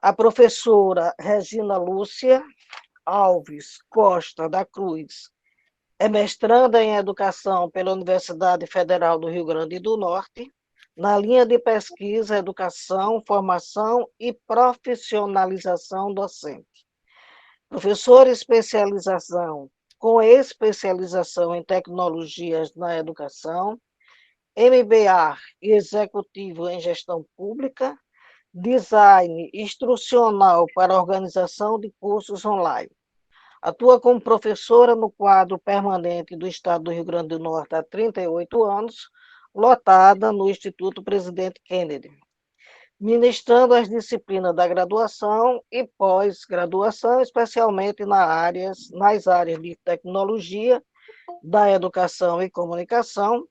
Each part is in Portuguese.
A professora Regina Lúcia Alves Costa da Cruz é mestranda em Educação pela Universidade Federal do Rio Grande do Norte, na linha de pesquisa, educação, formação e profissionalização docente. Professora com especialização em tecnologias na educação, MBA e executivo em gestão pública, design instrucional para organização de cursos online. Atua como professora no quadro permanente do Estado do Rio Grande do Norte há 38 anos, lotada no Instituto Presidente Kennedy, ministrando as disciplinas da graduação e pós-graduação, especialmente nas áreas de tecnologia, da educação e comunicação,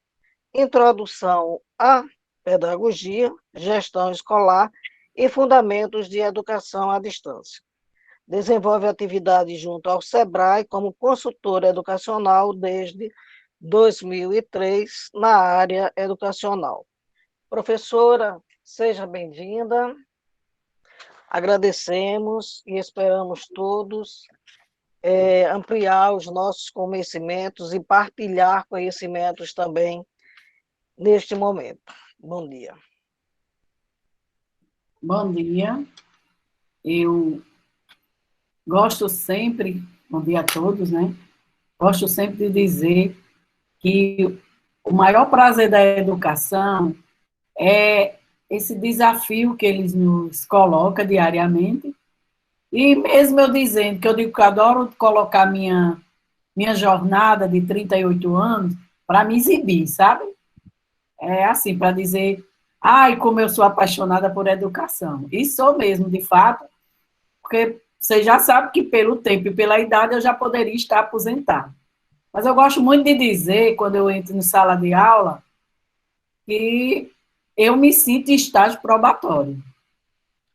introdução à pedagogia, gestão escolar e fundamentos de educação à distância. Desenvolve atividade junto ao SEBRAE como consultora educacional desde 2003 na área educacional. Professora, seja bem-vinda. Agradecemos e esperamos todos ampliar os nossos conhecimentos e partilhar conhecimentos também neste momento. Bom dia. Bom dia. Eu gosto sempre, bom dia a todos, né? Gosto sempre de dizer que o maior prazer da educação é esse desafio que eles nos colocam diariamente. E mesmo eu dizendo que eu digo que eu adoro colocar minha jornada de 38 anos para me exibir, sabe? É assim, para dizer, ai, como eu sou apaixonada por educação. E sou mesmo, de fato, porque você já sabe que pelo tempo e pela idade eu já poderia estar aposentada. Mas eu gosto muito de dizer, quando eu entro em sala de aula, que eu me sinto em estágio probatório,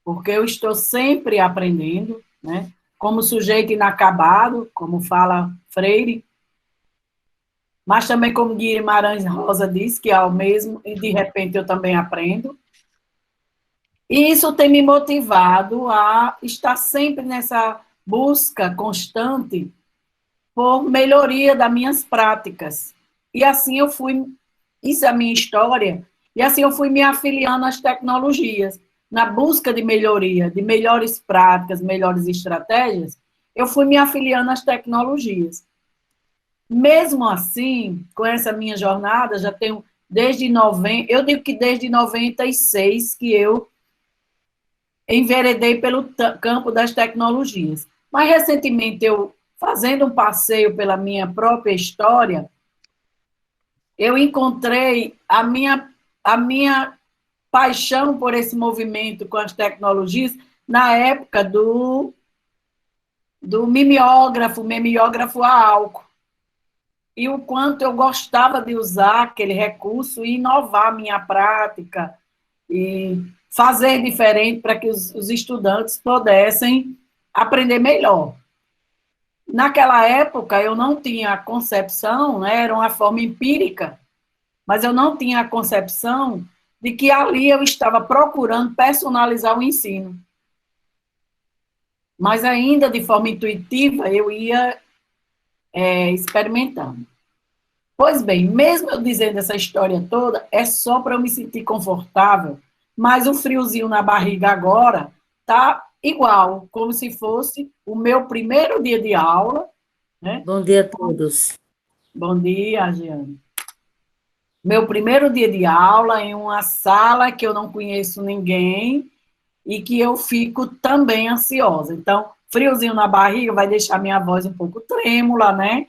porque eu estou sempre aprendendo, né? Como sujeito inacabado, como fala Freire, mas também como Guimarães Rosa diz, que é o mesmo, e de repente eu também aprendo. E isso tem me motivado a estar sempre nessa busca constante por melhoria das minhas práticas. E assim eu fui, isso é a minha história, e assim eu fui me afiliando às tecnologias. Na busca de melhoria, de melhores práticas, melhores estratégias, eu fui me afiliando às tecnologias. Mesmo assim, com essa minha jornada, já tenho desde 90, eu digo que desde 96 que eu enveredei pelo campo das tecnologias. Mas, recentemente, eu, fazendo um passeio pela minha própria história, eu encontrei a minha paixão por esse movimento com as tecnologias na época do mimeógrafo a álcool. E o quanto eu gostava de usar aquele recurso e inovar a minha prática e fazer diferente para que os estudantes pudessem aprender melhor. Naquela época, eu não tinha a concepção, né, era uma forma empírica, mas eu não tinha a concepção de que ali eu estava procurando personalizar o ensino. Mas ainda de forma intuitiva, eu ia experimentando. Pois bem, mesmo eu dizendo essa história toda, é só para eu me sentir confortável, mas o friozinho na barriga agora está igual, como se fosse o meu primeiro dia de aula. Né? Bom dia a todos. Bom dia, Giane. Meu primeiro dia de aula em uma sala que eu não conheço ninguém e que eu fico também ansiosa. Então, friozinho na barriga vai deixar minha voz um pouco trêmula, né?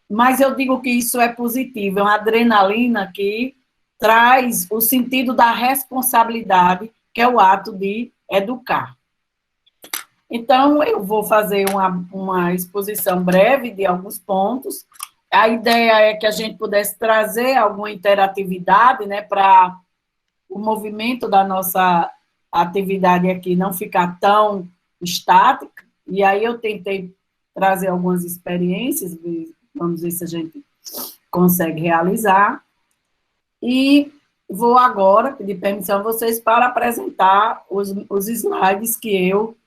Mas eu digo que isso é positivo, é uma adrenalina que traz o sentido da responsabilidade, que é o ato de educar. Então, eu vou fazer uma exposição breve de alguns pontos. A ideia é que a gente pudesse trazer alguma interatividade, né, para o movimento da nossa a atividade aqui não ficar tão estática, e aí eu tentei trazer algumas experiências, vamos ver se a gente consegue realizar, e vou agora pedir permissão a vocês para apresentar os slides que eu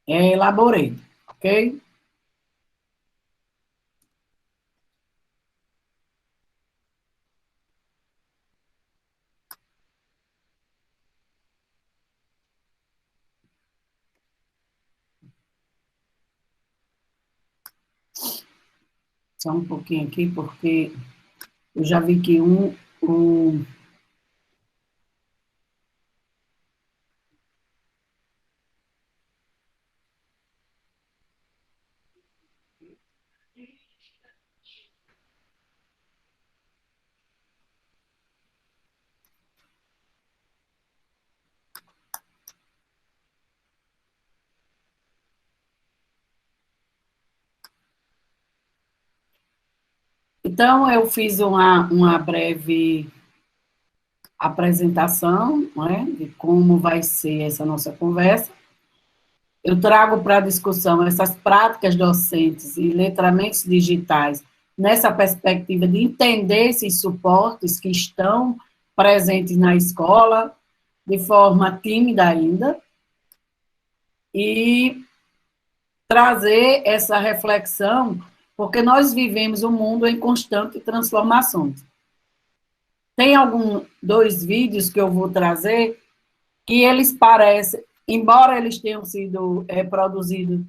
elaborei, ok? Só um pouquinho aqui, porque eu já vi que um Então, eu fiz uma breve apresentação, né, de como vai ser essa nossa conversa. Eu trago para a discussão essas práticas docentes e letramentos digitais nessa perspectiva de entender esses suportes que estão presentes na escola, de forma tímida ainda, e trazer essa reflexão, porque nós vivemos um mundo em constante transformações. Tem dois vídeos que eu vou trazer que eles parecem, embora eles tenham sido produzidos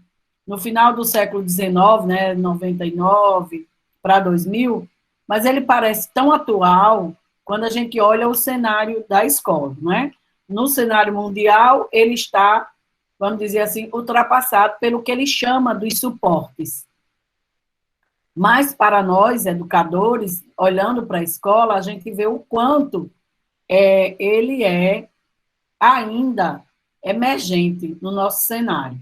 no final do século XIX, né, 99 para 2000, mas ele parece tão atual quando a gente olha o cenário da escola, não é? No cenário mundial, ele está, vamos dizer assim, ultrapassado pelo que ele chama dos suportes. Mas para nós, educadores, olhando para a escola, a gente vê o quanto ele é ainda emergente no nosso cenário.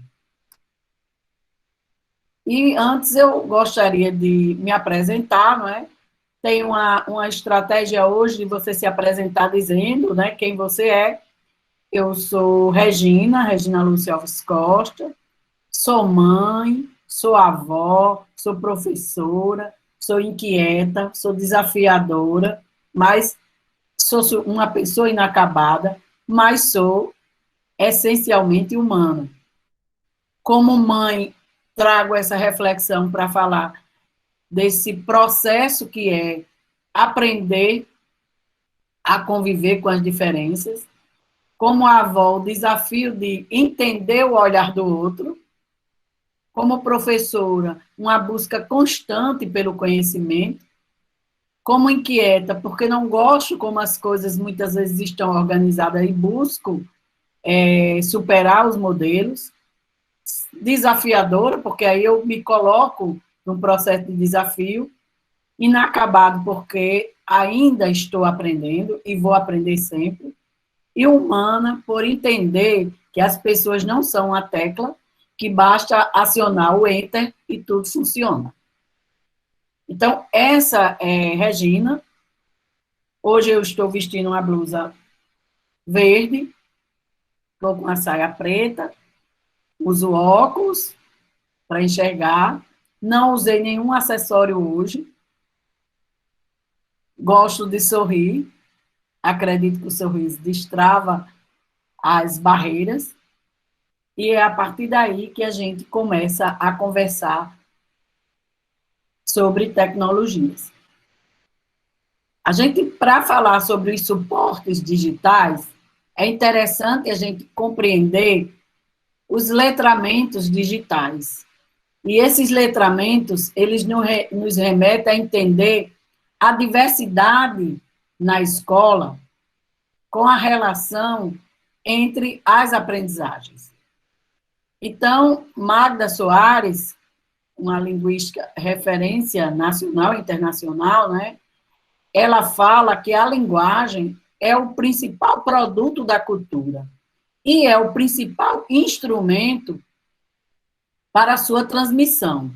E antes eu gostaria de me apresentar, não é? Tem uma estratégia hoje de você se apresentar dizendo, né, quem você é. Eu sou Regina Lúcia Alves Costa, sou mãe, sou avó, sou professora, sou inquieta, sou desafiadora, mas sou uma pessoa inacabada, mas sou essencialmente humana. Como mãe, trago essa reflexão para falar desse processo que é aprender a conviver com as diferenças. Como avó, o desafio de entender o olhar do outro. Como professora, uma busca constante pelo conhecimento. Como inquieta, porque não gosto como as coisas muitas vezes estão organizadas e busco superar os modelos. Desafiadora, porque aí eu me coloco num processo de desafio. Inacabado, porque ainda estou aprendendo e vou aprender sempre. E humana, por entender que as pessoas não são uma tecla, que basta acionar o Enter e tudo funciona. Então, essa é Regina. Hoje eu estou vestindo uma blusa verde, estou com uma saia preta, uso óculos para enxergar, não usei nenhum acessório hoje, gosto de sorrir, acredito que o sorriso destrava as barreiras, e é a partir daí que a gente começa a conversar sobre tecnologias. A gente, para falar sobre os suportes digitais, é interessante a gente compreender os letramentos digitais. E esses letramentos, eles nos remetem a entender a diversidade na escola com a relação entre as aprendizagens. Então, Magda Soares, uma linguística referência nacional e internacional, né, ela fala que a linguagem é o principal produto da cultura e é o principal instrumento para a sua transmissão.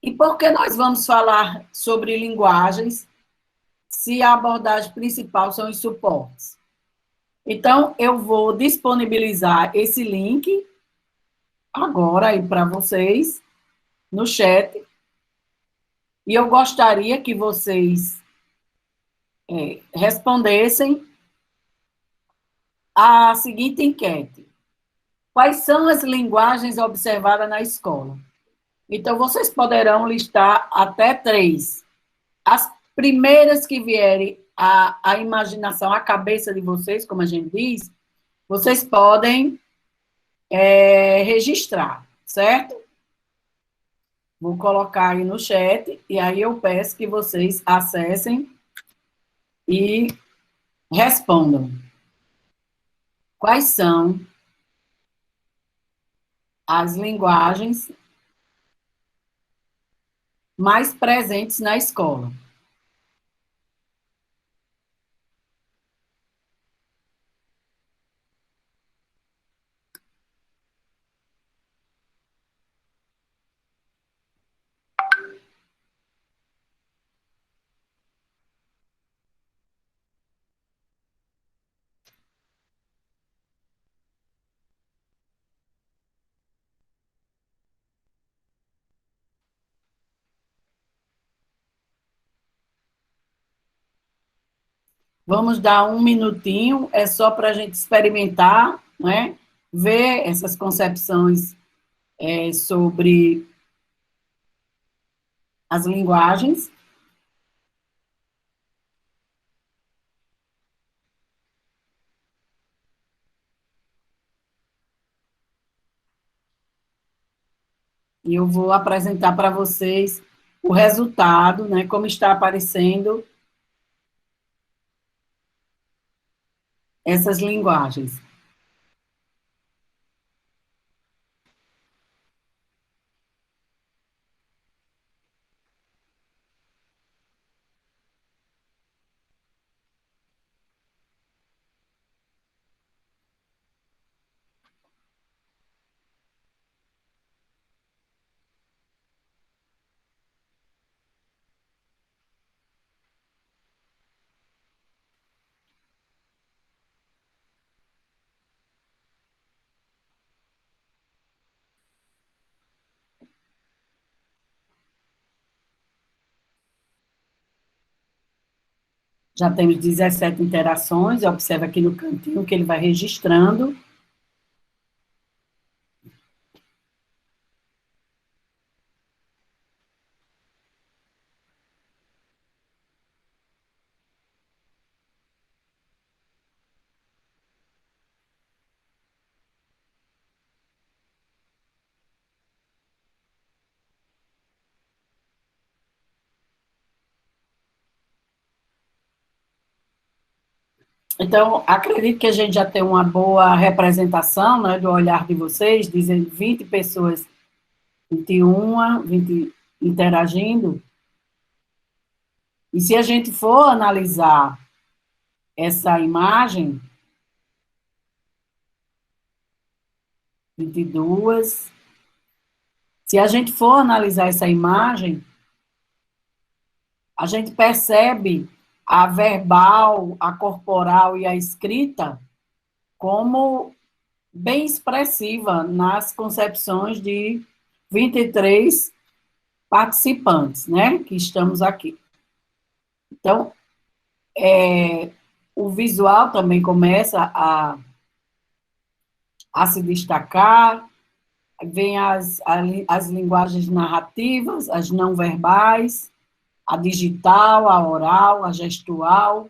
E por que nós vamos falar sobre linguagens se a abordagem principal são os suportes. Então, eu vou disponibilizar esse link agora aí para vocês no chat. E eu gostaria que vocês respondessem a seguinte enquete. Quais são as linguagens observadas na escola? Então, vocês poderão listar até 3. As primeiras que vierem à imaginação, à cabeça de vocês, como a gente diz, vocês podem registrar, certo? Vou colocar aí no chat, e aí eu peço que vocês acessem e respondam. Quais são as linguagens mais presentes na escola? Vamos dar um minutinho, é só para a gente experimentar, né? Ver essas concepções sobre as linguagens. E eu vou apresentar para vocês o resultado, né? Como está aparecendo essas linguagens. Já temos 17 interações, observa aqui no cantinho que ele vai registrando. Então, acredito que a gente já tem uma boa representação, né, do olhar de vocês, dizendo 20 pessoas, 21, 20 interagindo. E se a gente for analisar essa imagem, 22, se a gente for analisar essa imagem, a gente percebe a verbal, a corporal e a escrita como bem expressiva nas concepções de 23 participantes, né, que estamos aqui. Então, o visual também começa a se destacar, vem as linguagens narrativas, as não verbais, a digital, a oral, a gestual,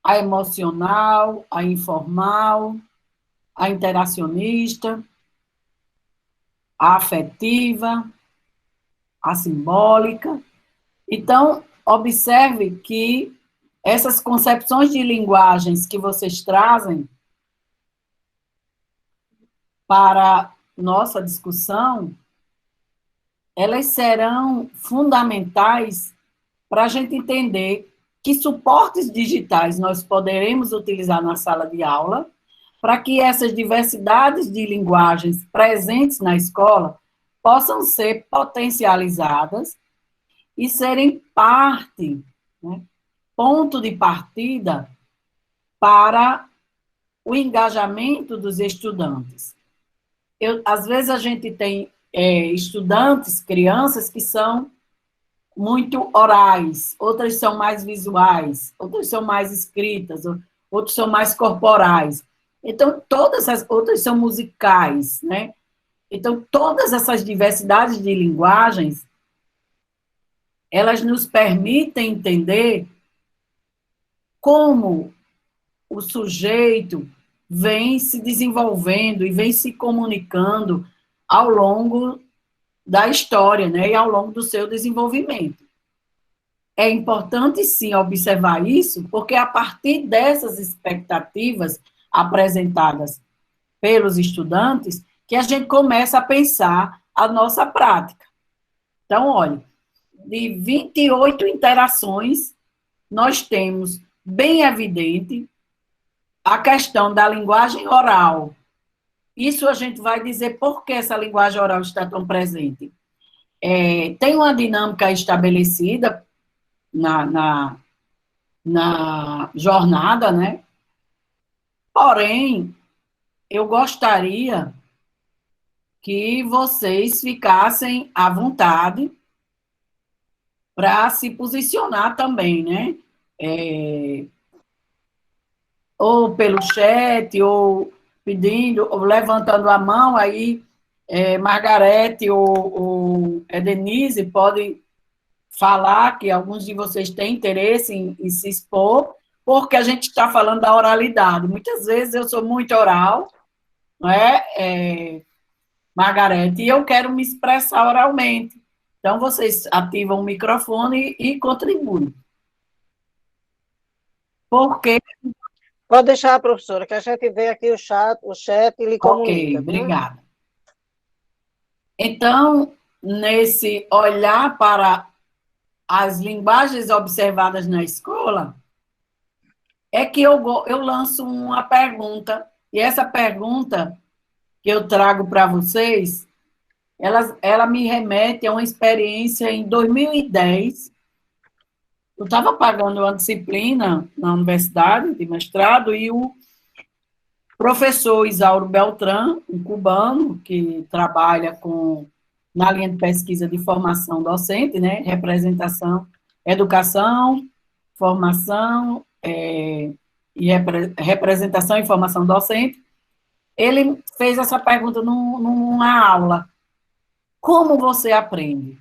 a emocional, a informal, a interacionista, a afetiva, a simbólica. Então, observe que essas concepções de linguagens que vocês trazem para nossa discussão, elas serão fundamentais para a gente entender que suportes digitais nós poderemos utilizar na sala de aula, para que essas diversidades de linguagens presentes na escola possam ser potencializadas e serem parte né? Ponto de partida para o engajamento dos estudantes. Às vezes a gente tem estudantes, crianças que são muito orais, outras são mais visuais, outras são mais escritas, outros são mais corporais. Então, todas as outras são musicais, né? Então, todas essas diversidades de linguagens, elas nos permitem entender como o sujeito vem se desenvolvendo e vem se comunicando ao longo da história, né, e ao longo do seu desenvolvimento. É importante, sim, observar isso, porque a partir dessas expectativas apresentadas pelos estudantes, que a gente começa a pensar a nossa prática. Então, olha, de 28 interações, nós temos bem evidente a questão da linguagem oral. Isso a gente vai dizer por que essa linguagem oral está tão presente. Tem uma dinâmica estabelecida na jornada, né? Porém, eu gostaria que vocês ficassem à vontade para se posicionar também, né? Ou pelo chat, ou pedindo, ou levantando a mão, aí Margarete ou Denise podem falar que alguns de vocês têm interesse em se expor, porque a gente está falando da oralidade. Muitas vezes eu sou muito oral, não é, Margarete, e eu quero me expressar oralmente. Então, vocês ativam o microfone e contribuem. Porque... Pode deixar, professora, que a gente vê aqui o chat e lhe comunica. Ok, obrigada. Então, nesse olhar para as linguagens observadas na escola, é que eu lanço uma pergunta, e essa pergunta que eu trago para vocês, ela me remete a uma experiência em 2010. Eu estava pagando uma disciplina na universidade de mestrado, e o professor Isauro Beltrán, um cubano que trabalha na linha de pesquisa de formação docente, né, representação, educação, formação e representação e formação docente, ele fez essa pergunta numa aula: como você aprende?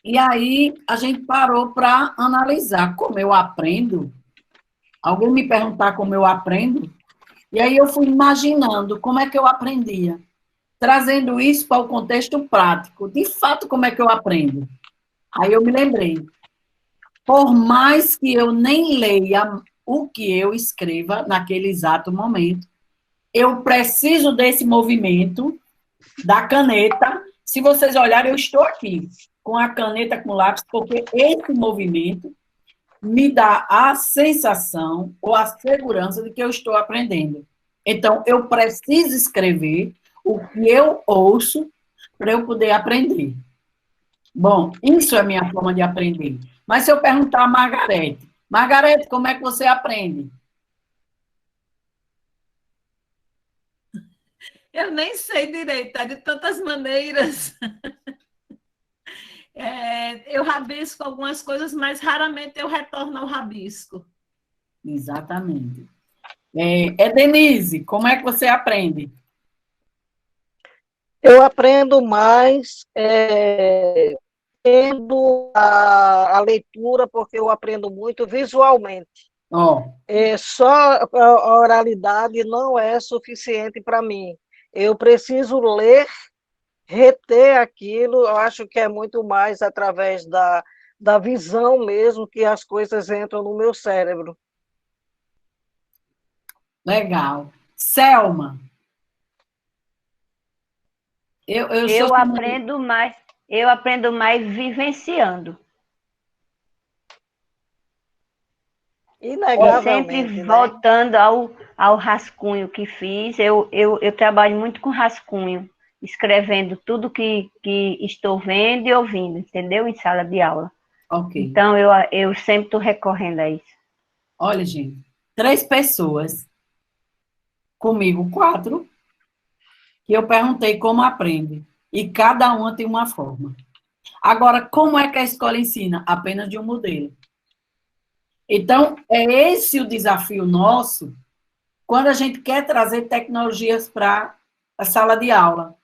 E aí a gente parou para analisar como eu aprendo. Alguém me perguntar como eu aprendo, e aí eu fui imaginando como é que eu aprendia, trazendo isso para o contexto prático. De fato, como é que eu aprendo? Aí eu me lembrei, por mais que eu nem leia o que eu escreva naquele exato momento, eu preciso desse movimento da caneta. Se vocês olharem, eu estou aqui com a caneta, com o lápis, porque esse movimento me dá a sensação ou a segurança de que eu estou aprendendo. Então, eu preciso escrever o que eu ouço para eu poder aprender. Bom, isso é a minha forma de aprender. Mas se eu perguntar a Margarete, Margarete, como é que você aprende? Eu nem sei direito, tá de tantas maneiras. Eu rabisco algumas coisas, mas raramente eu retorno ao rabisco. Exatamente. Denise, como é que você aprende? Eu aprendo mais tendo a leitura, porque eu aprendo muito visualmente. Só a oralidade não é suficiente para mim. Eu preciso ler, reter aquilo, eu acho que é muito mais através da visão mesmo que as coisas entram no meu cérebro. Legal. Selma. Eu aprendo mais vivenciando. Inegavelmente, sempre voltando ao rascunho que fiz. Eu trabalho muito com rascunho, escrevendo tudo que estou vendo e ouvindo, entendeu? Em sala de aula. Ok. Então, eu sempre estou recorrendo a isso. Olha, gente, 3 pessoas, comigo 4, que eu perguntei como aprende. E cada uma tem uma forma. Agora, como é que a escola ensina? Apenas de um modelo. Então, é esse o desafio nosso quando a gente quer trazer tecnologias para a sala de aula.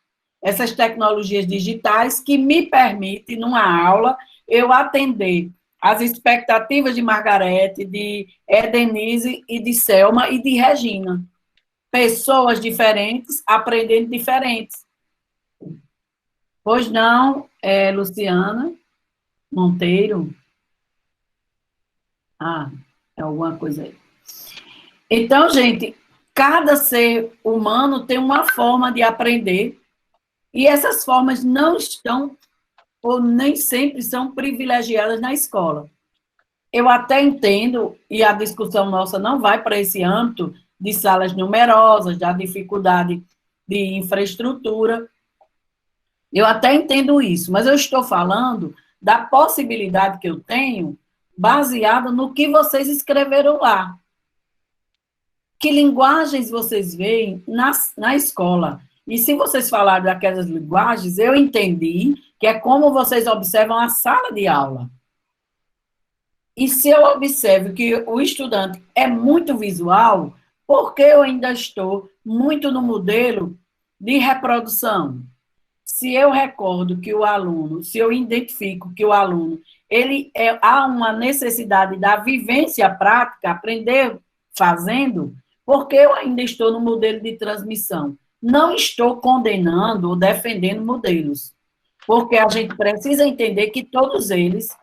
Essas tecnologias digitais que me permitem, numa aula, eu atender às expectativas de Margarete, de Edenise e de Selma e de Regina. Pessoas diferentes, aprendendo diferentes. Pois não, Luciana Monteiro? Ah, é alguma coisa aí. Então, gente, cada ser humano tem uma forma de aprender e essas formas não estão ou nem sempre são privilegiadas na escola. Eu até entendo, e a discussão nossa não vai para esse âmbito de salas numerosas, da dificuldade de infraestrutura, eu até entendo isso, mas eu estou falando da possibilidade que eu tenho baseada no que vocês escreveram lá. Que linguagens vocês veem na escola? E se vocês falarem daquelas linguagens, eu entendi que é como vocês observam a sala de aula. E se eu observo que o estudante é muito visual, por que eu ainda estou muito no modelo de reprodução? Se eu recordo que o aluno, se eu identifico que o aluno, há uma necessidade da vivência prática, aprender fazendo, porque eu ainda estou no modelo de transmissão. Não estou condenando ou defendendo modelos, porque a gente precisa entender que todos eles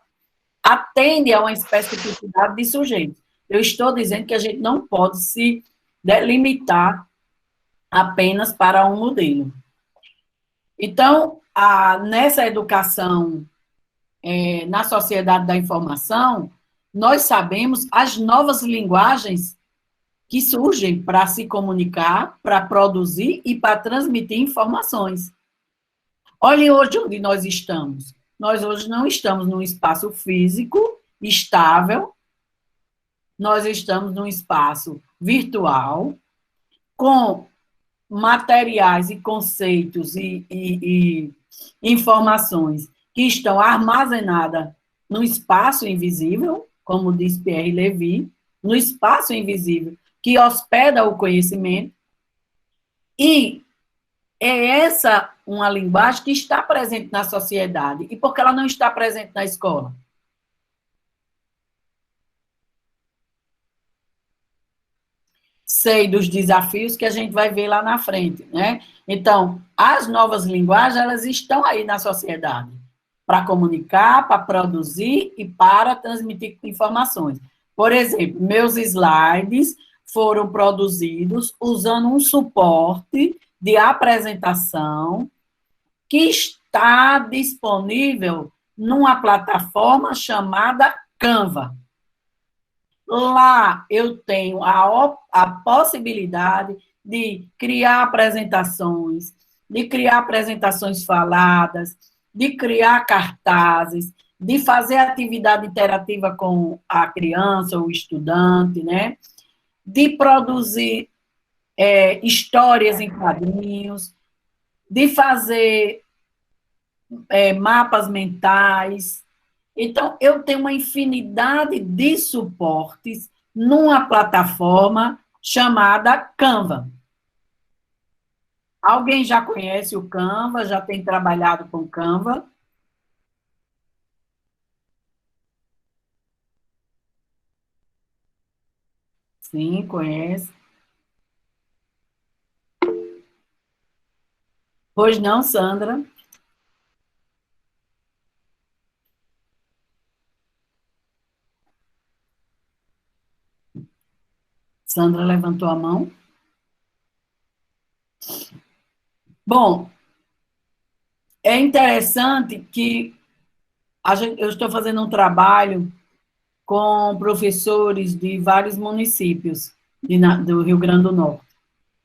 atendem a uma especificidade de sujeito. Eu estou dizendo que a gente não pode se delimitar apenas para um modelo. Então, nessa educação, na sociedade da informação, nós sabemos as novas linguagens que surgem para se comunicar, para produzir e para transmitir informações. Olhem hoje onde nós estamos. Nós hoje não estamos num espaço físico estável, nós estamos num espaço virtual, com materiais e conceitos e informações que estão armazenadas no espaço invisível, como diz Pierre Levy, no espaço invisível que hospeda o conhecimento, e é essa uma linguagem que está presente na sociedade. E por que ela não está presente na escola? Sei dos desafios que a gente vai ver lá na frente, né? Então, as novas linguagens, elas estão aí na sociedade, para comunicar, para produzir e para transmitir informações. Por exemplo, meus slides foram produzidos usando um suporte de apresentação que está disponível numa plataforma chamada Canva. Lá eu tenho a possibilidade de criar apresentações faladas, de criar cartazes, de fazer atividade interativa com a criança ou o estudante, né? De produzir histórias em quadrinhos, de fazer mapas mentais. Então, eu tenho uma infinidade de suportes numa plataforma chamada Canva. Alguém já conhece o Canva? Já tem trabalhado com Canva? Sim, conhece. Pois não, Sandra? Sandra levantou a mão. Bom, é interessante que eu estou fazendo um trabalho com professores de vários municípios do Rio Grande do Norte.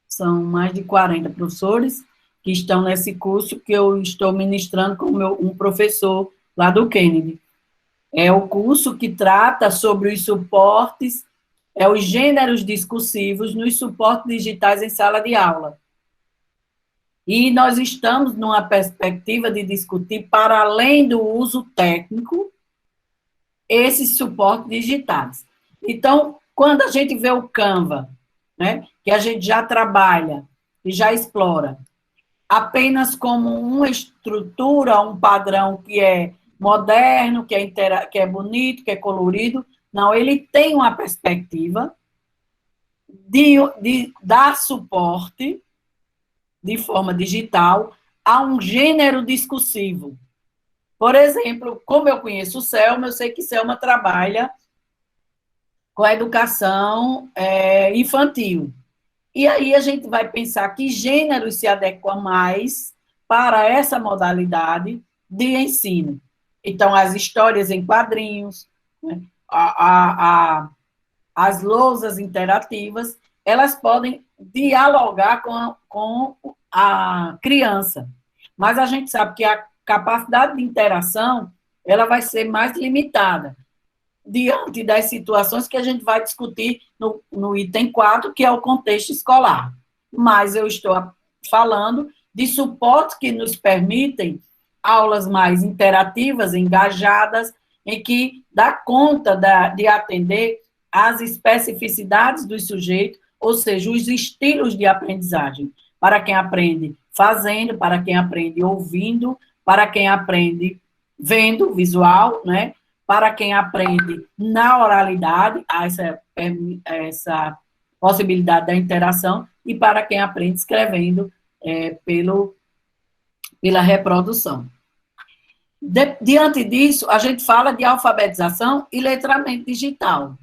São mais de 40 professores que estão nesse curso que eu estou ministrando com um professor lá do Kennedy. É o curso que trata sobre os suportes, os gêneros discursivos nos suportes digitais em sala de aula. E nós estamos numa perspectiva de discutir, para além do uso técnico, esses suportes digitais. Então, quando a gente vê o Canva, né, que a gente já trabalha e já explora, apenas como uma estrutura, um padrão que é moderno, que é bonito, que é colorido, não, ele tem uma perspectiva de dar suporte de forma digital a um gênero discursivo. Por exemplo, como eu conheço o Selma, eu sei que Selma trabalha com a educação infantil. E aí a gente vai pensar que gêneros se adequam mais para essa modalidade de ensino. Então, as histórias em quadrinhos, né, as lousas interativas, elas podem dialogar com a criança. Mas a gente sabe que a capacidade de interação, ela vai ser mais limitada diante das situações que a gente vai discutir no item 4, que é o contexto escolar. Mas eu estou falando de suportes que nos permitem aulas mais interativas, engajadas, em que dá conta de atender às especificidades dos sujeitos, ou seja, os estilos de aprendizagem, para quem aprende fazendo, para quem aprende ouvindo, para quem aprende vendo, visual, né? Para quem aprende na oralidade, há essa possibilidade da interação, e para quem aprende escrevendo pela reprodução. Diante disso, a gente fala de alfabetização e letramento digital.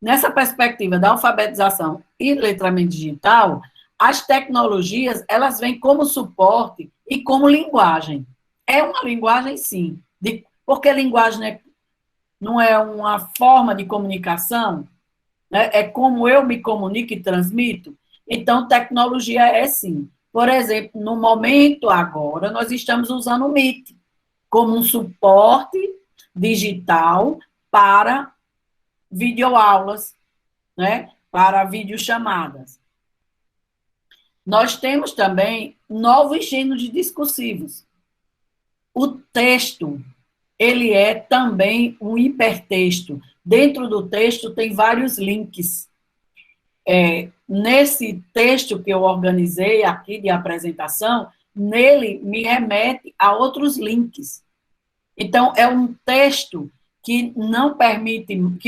Nessa perspectiva da alfabetização e letramento digital, as tecnologias, elas vêm como suporte e como linguagem. É uma linguagem, sim, porque linguagem não é uma forma de comunicação, né? É como eu me comunico e transmito. Então, tecnologia é sim. Por exemplo, no momento agora, nós estamos usando o Meet como um suporte digital para videoaulas, né? Para videochamadas. Nós temos também novos gêneros discursivos. O texto, ele é também um hipertexto. Dentro do texto tem vários links. Nesse texto que eu organizei aqui de apresentação, nele me remete a outros links. Então, é um texto que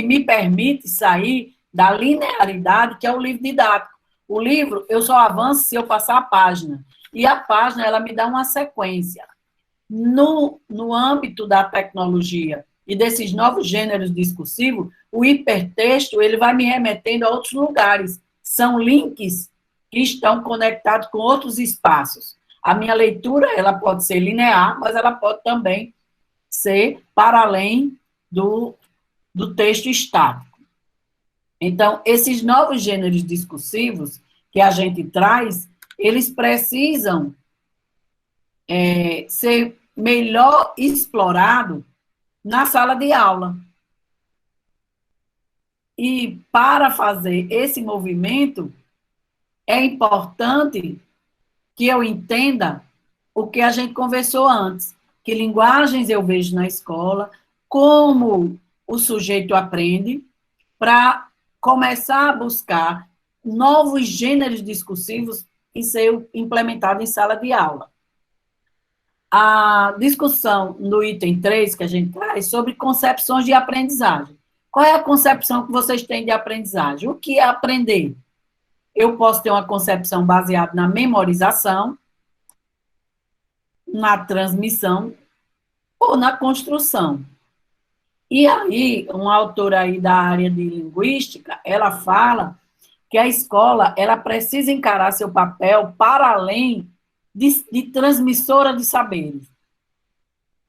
me permite sair da linearidade, que é o livro didático. O livro, eu só avanço se eu passar a página. E a página, ela me dá uma sequência. No âmbito da tecnologia e desses novos gêneros discursivos, o hipertexto, ele vai me remetendo a outros lugares. São links que estão conectados com outros espaços. A minha leitura, ela pode ser linear, mas ela pode também ser para além do texto estático. Então, esses novos gêneros discursivos que a gente traz, eles precisam ser melhor explorados na sala de aula. E para fazer esse movimento, é importante que eu entenda o que a gente conversou antes, que linguagens eu vejo na escola, como o sujeito aprende, para começar a buscar novos gêneros discursivos e ser implementado em sala de aula. A discussão no item 3 que a gente traz sobre concepções de aprendizagem. Qual é a concepção que vocês têm de aprendizagem? O que é aprender? Eu posso ter uma concepção baseada na memorização, na transmissão ou na construção. E aí, uma autora aí da área de linguística, ela fala que a escola, ela precisa encarar seu papel para além de transmissora de saberes.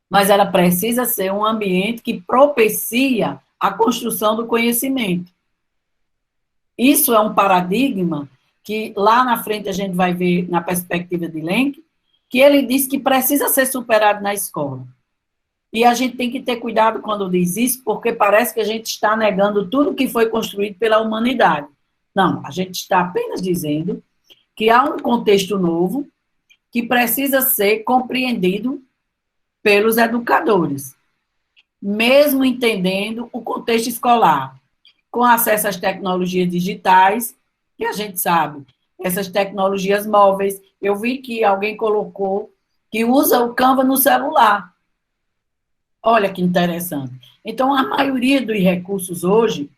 Mas ela precisa ser um ambiente que propicia a construção do conhecimento. Isso é um paradigma que lá na frente a gente vai ver na perspectiva de Lenk, que ele diz que precisa ser superado na escola. E a gente tem que ter cuidado quando diz isso, porque parece que a gente está negando tudo que foi construído pela humanidade. Não, a gente está apenas dizendo que há um contexto novo que precisa ser compreendido pelos educadores, mesmo entendendo o contexto escolar, com acesso às tecnologias digitais, que a gente sabe, essas tecnologias móveis. Eu vi que alguém colocou que usa o Canva no celular. Olha que interessante. Então, a maioria dos recursos hoje,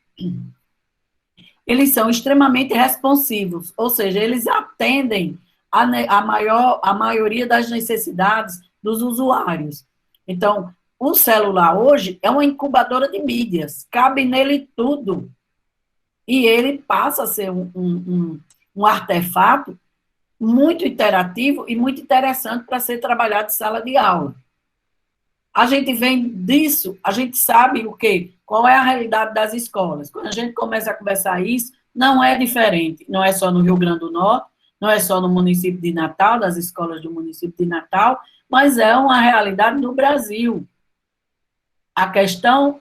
eles são extremamente responsivos, ou seja, eles atendem a maioria das necessidades dos usuários. Então, o celular hoje é uma incubadora de mídias, cabe nele tudo. E ele passa a ser um artefato muito interativo e muito interessante para ser trabalhado em sala de aula. A gente vem disso, a gente sabe o quê? Qual é a realidade das escolas. Quando a gente começa a conversar isso, não é diferente. Não é só no Rio Grande do Norte, não é só no município de Natal, das escolas do município de Natal, mas é uma realidade no Brasil. A questão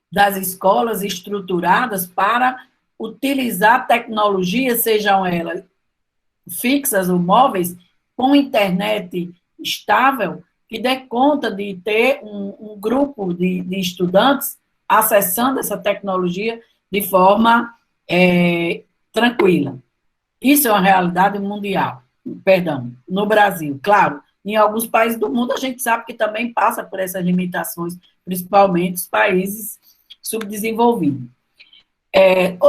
das escolas estruturadas para utilizar tecnologias, sejam elas fixas ou móveis, com internet estável, que dê conta de ter um grupo de estudantes acessando essa tecnologia de forma tranquila. Isso é uma realidade mundial, perdão, no Brasil. Claro, em alguns países do mundo a gente sabe que também passa por essas limitações, principalmente os países subdesenvolvidos.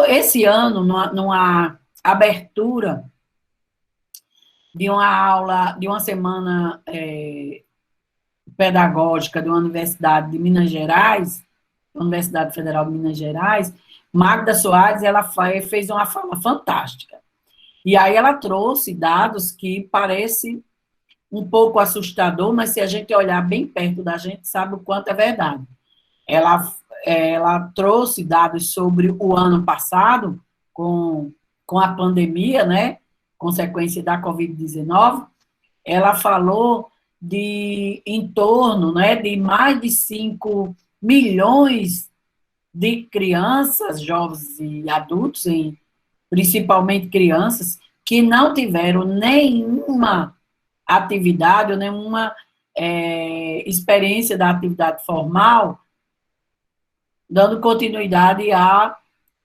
Esse ano, numa abertura de uma aula, de uma semana pedagógica de uma universidade de Minas Gerais, Universidade Federal de Minas Gerais, Magda Soares, ela fez uma fala fantástica. E aí ela trouxe dados que parecem um pouco assustador, mas se a gente olhar bem perto da gente, sabe o quanto é verdade. Ela trouxe dados sobre o ano passado, com a pandemia, né, consequência da Covid-19, ela falou de em torno, né, de mais de 5 milhões de crianças, jovens e adultos, principalmente crianças, que não tiveram nenhuma atividade ou nenhuma experiência da atividade formal, dando continuidade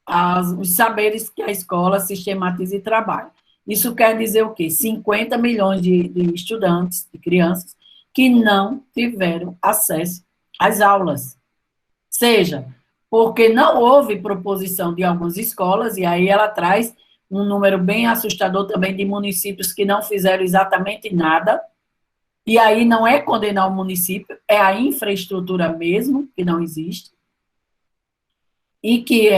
aos saberes que a escola sistematiza e trabalha. Isso quer dizer o quê? 50 milhões de estudantes, de crianças, que não tiveram acesso às aulas. Seja porque não houve proposição de algumas escolas, e aí ela traz um número bem assustador também de municípios que não fizeram exatamente nada, e aí não é condenar o município, é a infraestrutura mesmo, que não existe, e que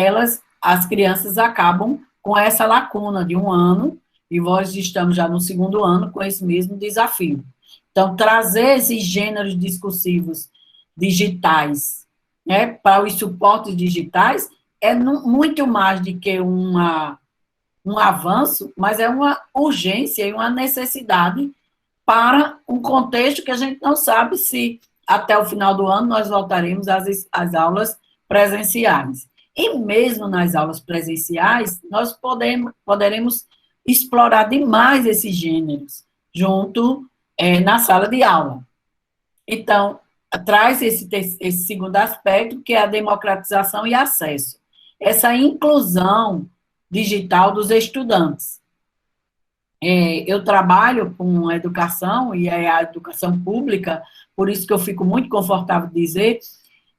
as crianças acabam com essa lacuna de um ano, e nós estamos já no segundo ano com esse mesmo desafio. Então, trazer esses gêneros discursivos digitais, né, para os suportes digitais é muito mais do que um avanço, mas é uma urgência e uma necessidade para um contexto que a gente não sabe se até o final do ano nós voltaremos às aulas presenciais. E mesmo nas aulas presenciais, nós poderemos explorar demais esses gêneros junto na sala de aula. Então, traz esse segundo aspecto, que é a democratização e acesso. Essa inclusão digital dos estudantes. Eu trabalho com educação, e é a educação pública, por isso que eu fico muito confortável de dizer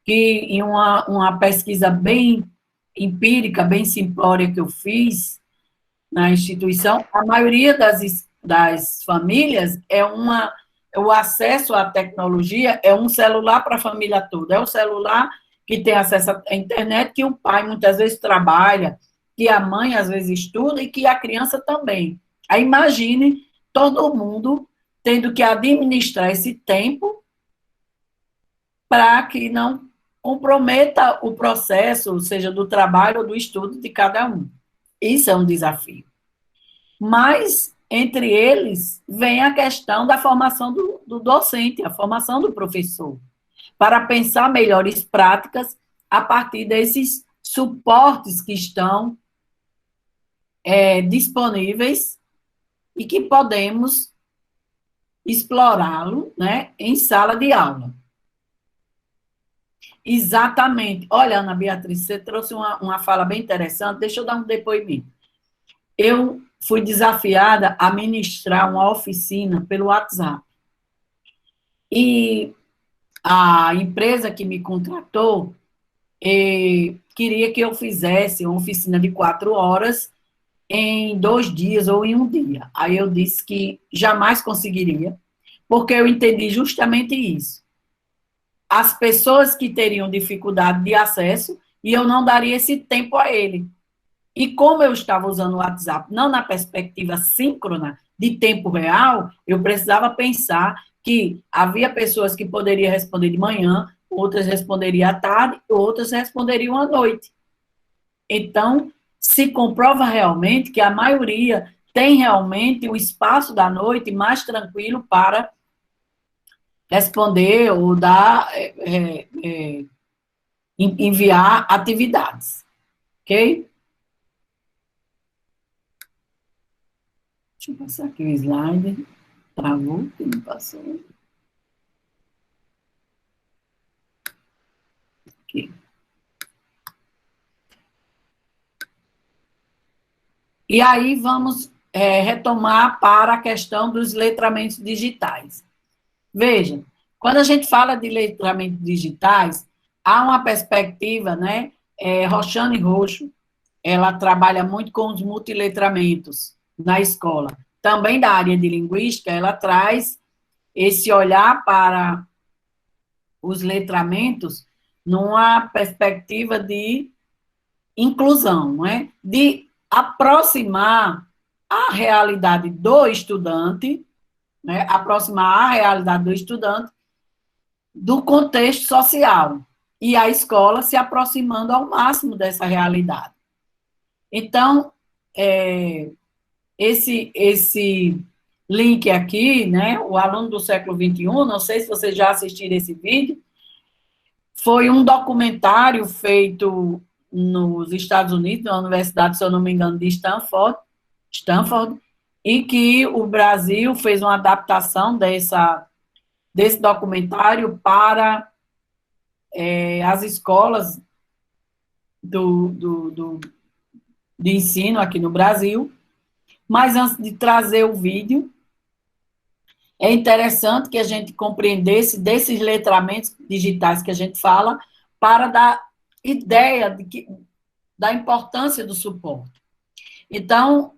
que em uma pesquisa bem empírica, bem simplória que eu fiz na instituição, a maioria das famílias o acesso à tecnologia é um celular para a família toda, é o celular que tem acesso à internet, que o pai muitas vezes trabalha, que a mãe às vezes estuda e que a criança também. Aí imagine todo mundo tendo que administrar esse tempo para que não comprometa o processo, seja do trabalho ou do estudo de cada um. Isso é um desafio. Mas, entre eles, vem a questão da formação do docente, a formação do professor. para pensar melhores práticas a partir desses suportes que estão disponíveis e que podemos explorá-lo, né, em sala de aula. Exatamente. Olha, Ana Beatriz, você trouxe uma fala bem interessante, deixa eu dar um depoimento. Eu fui desafiada a ministrar uma oficina pelo WhatsApp. E a empresa que me contratou queria que eu fizesse uma oficina de 4 horas em 2 dias ou em 1 dia. Aí eu disse que jamais conseguiria, porque eu entendi justamente isso. As pessoas que teriam dificuldade de acesso, e eu não daria esse tempo a ele. E como eu estava usando o WhatsApp não na perspectiva síncrona, de tempo real, eu precisava pensar que havia pessoas que poderiam responder de manhã, outras responderiam à tarde, outras responderiam à noite. Então, se comprova realmente que a maioria tem realmente o espaço da noite mais tranquilo para responder ou dar, enviar atividades. Ok? Deixa eu passar aqui o slide. Travou, que não passou. Aqui. E aí vamos retomar para a questão dos letramentos digitais. Veja, quando a gente fala de letramentos digitais, há uma perspectiva, né? Roxane Roxo, ela trabalha muito com os multiletramentos na escola. Também da área de linguística, ela traz esse olhar para os letramentos numa perspectiva de inclusão, não é? De aproximar a realidade do estudante, né? Aproximar a realidade do estudante do contexto social, e a escola se aproximando ao máximo dessa realidade. Então, esse link aqui, né, o aluno do século XXI, não sei se vocês já assistiram esse vídeo, foi um documentário feito nos Estados Unidos, na universidade, se eu não me engano, de Stanford, e que o Brasil fez uma adaptação desse documentário para as escolas de ensino aqui no Brasil. Mas antes de trazer o vídeo, é interessante que a gente compreendesse desses letramentos digitais que a gente fala, para dar ideia da importância do suporte. Então,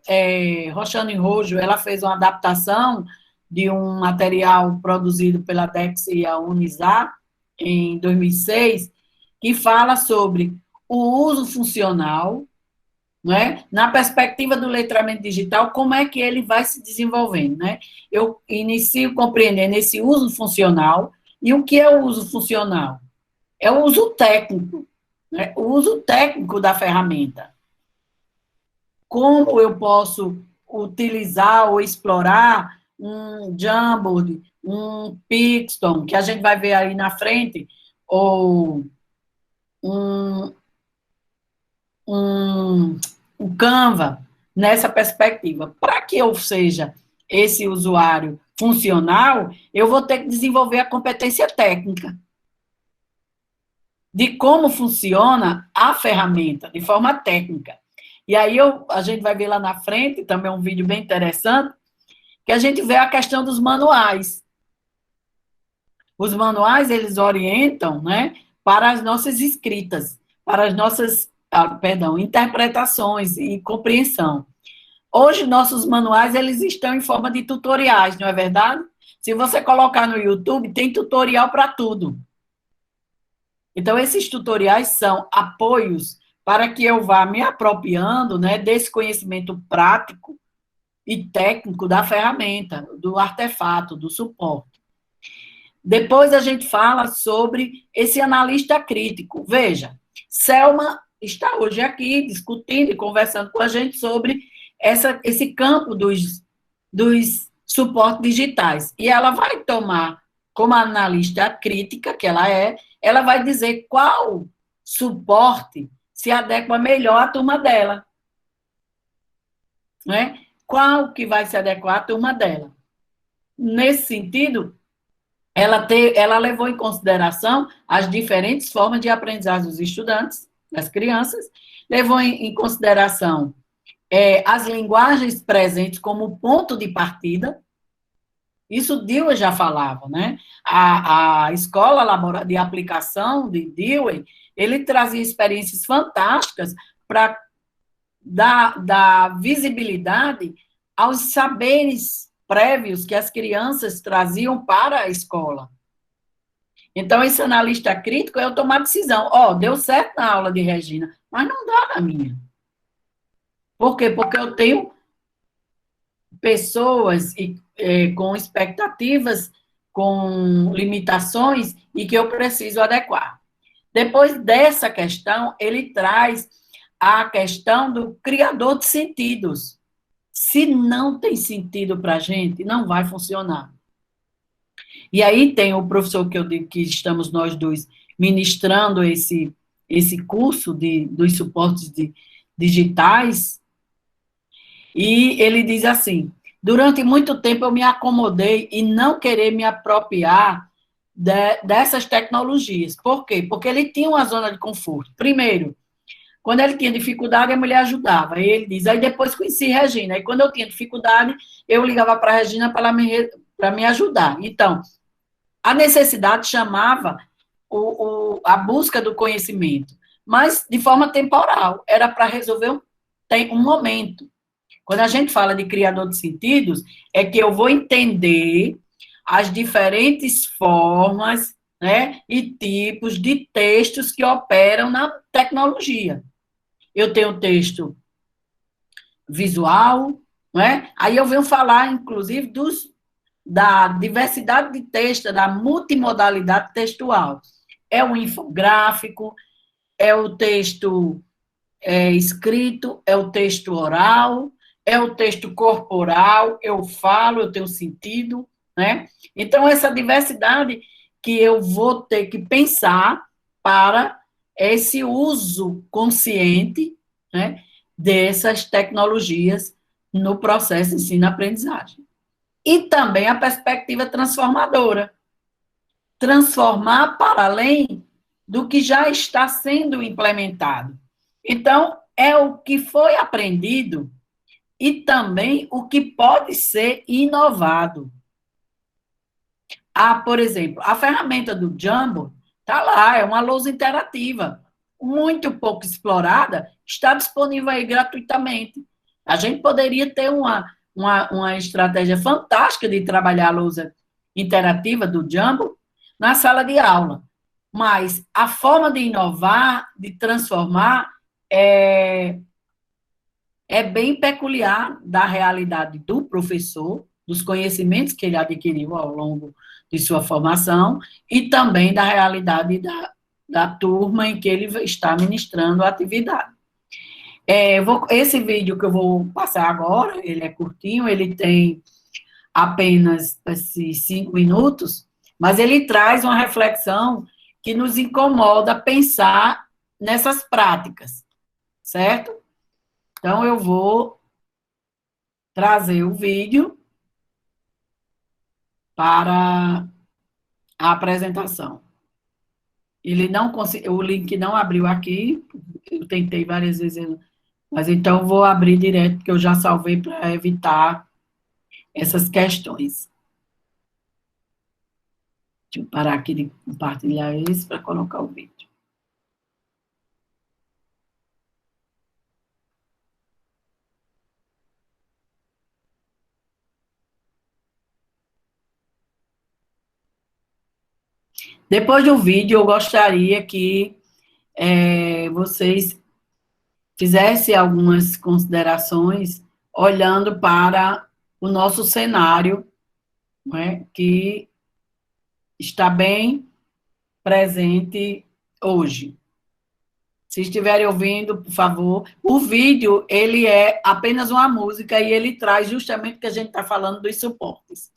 Roxane Rojo, ela fez uma adaptação de um material produzido pela Dex e a Unisar, em 2006, que fala sobre o uso funcional, né? Na perspectiva do letramento digital, como é que ele vai se desenvolvendo, né? Eu inicio compreendendo esse uso funcional, e o que é o uso funcional? É o uso técnico, né? O uso técnico da ferramenta. Como eu posso utilizar ou explorar um Jamboard, um Pixton, que a gente vai ver aí na frente, ou um Canva, nessa perspectiva. Para que eu seja esse usuário funcional, eu vou ter que desenvolver a competência técnica de como funciona a ferramenta, de forma técnica. E aí a gente vai ver lá na frente, também um vídeo bem interessante, que a gente vê a questão dos manuais. Os manuais, eles orientam, né, para as nossas escritas, para as nossas, interpretações e compreensão. Hoje, nossos manuais, eles estão em forma de tutoriais, não é verdade? Se você colocar no YouTube, tem tutorial para tudo. Então, esses tutoriais são apoios para que eu vá me apropriando, né, desse conhecimento prático e técnico da ferramenta, do artefato, do suporte. Depois a gente fala sobre esse analista crítico. Veja, Selma está hoje aqui discutindo e conversando com a gente sobre esse campo dos suportes digitais. E ela vai tomar como analista crítica que ela vai dizer qual suporte se adequa melhor à turma dela. Né? Qual que vai se adequar à turma dela? Nesse sentido, ela levou em consideração as diferentes formas de aprendizagem dos estudantes, das crianças, levou em consideração as linguagens presentes como ponto de partida. Isso Dewey já falava, né? A escola de aplicação de Dewey, ele trazia experiências fantásticas para dar visibilidade aos saberes prévios que as crianças traziam para a escola. Então, esse analista crítico é eu tomar decisão. Deu certo na aula de Regina, mas não dá na minha. Por quê? Porque eu tenho pessoas com expectativas, com limitações, e que eu preciso adequar. Depois dessa questão, ele traz a questão do criador de sentidos. Se não tem sentido para a gente, não vai funcionar. E aí tem o professor que eu digo que estamos nós dois ministrando esse curso dos suportes digitais, e ele diz assim: durante muito tempo eu me acomodei em não querer me apropriar dessas tecnologias. Por quê? Porque ele tinha uma zona de conforto. Primeiro, quando ele tinha dificuldade, a mulher ajudava. Aí ele diz, aí depois conheci Regina. Aí quando eu tinha dificuldade, eu ligava para a Regina para me ajudar. Então, a necessidade chamava a busca do conhecimento, mas de forma temporal. Era para resolver um momento. Quando a gente fala de criador de sentidos, é que eu vou entender as diferentes formas, né, e tipos de textos que operam na tecnologia. Eu tenho texto visual, né? Aí eu venho falar, inclusive, da diversidade de texto, da multimodalidade textual. É o infográfico, é o texto escrito, é o texto oral, é o texto corporal, eu falo, eu tenho sentido, né? Então, essa diversidade que eu vou ter que pensar para esse uso consciente, né, dessas tecnologias no processo de ensino-aprendizagem. E também a perspectiva transformadora. Transformar para além do que já está sendo implementado. Então, é o que foi aprendido e também o que pode ser inovado. Por exemplo, a ferramenta do Jamboard está lá, é uma lousa interativa, muito pouco explorada, está disponível aí gratuitamente. A gente poderia ter uma estratégia fantástica de trabalhar a lousa interativa do Jamboard na sala de aula, mas a forma de inovar, de transformar, é bem peculiar da realidade do professor, dos conhecimentos que ele adquiriu ao longo de sua formação, e também da realidade da turma em que ele está ministrando a atividade. Esse vídeo que eu vou passar agora, ele é curtinho, ele tem apenas 5 minutos, mas ele traz uma reflexão que nos incomoda pensar nessas práticas, certo? Então, eu vou trazer o vídeo para a apresentação. O link não abriu aqui, eu tentei várias vezes, mas então vou abrir direto, porque eu já salvei para evitar essas questões. Deixa eu parar aqui de compartilhar esse para colocar o vídeo. Depois do vídeo, eu gostaria que vocês fizessem algumas considerações olhando para o nosso cenário, né, que está bem presente hoje. Se estiverem ouvindo, por favor, o vídeo, ele é apenas uma música e ele traz justamente o que a gente está falando dos suportes.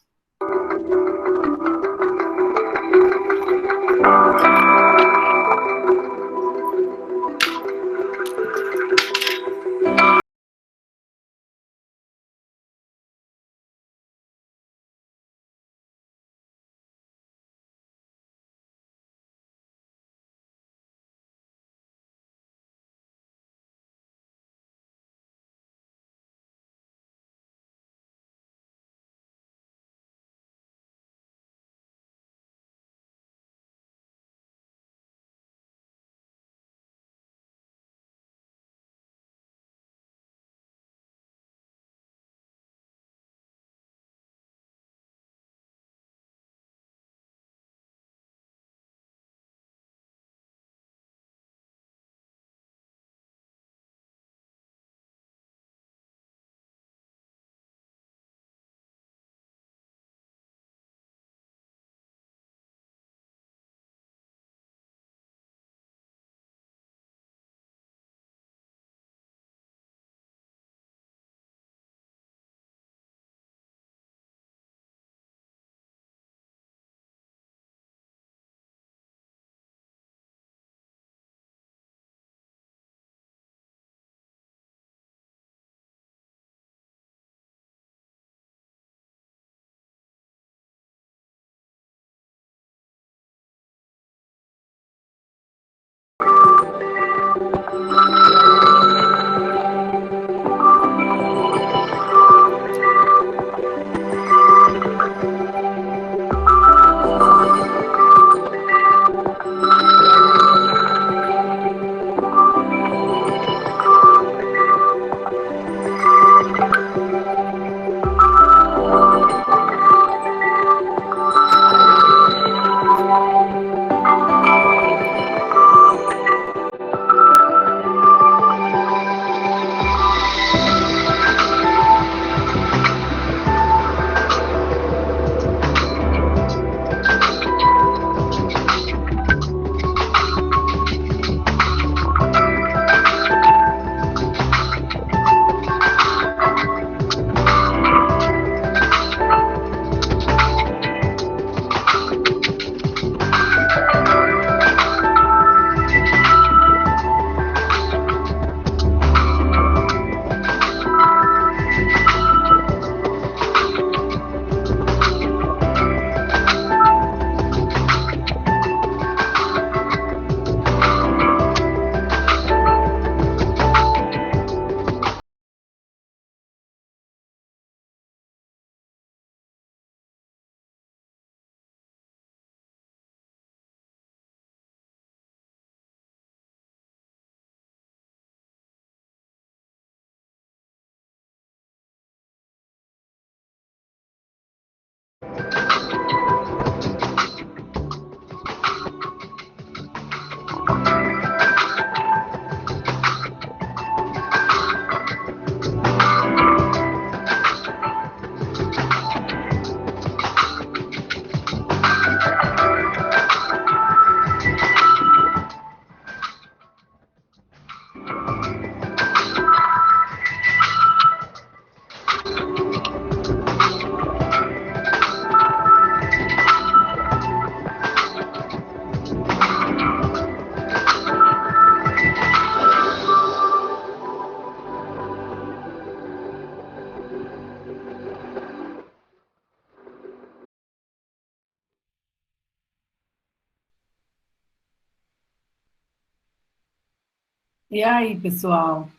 E aí, pessoal,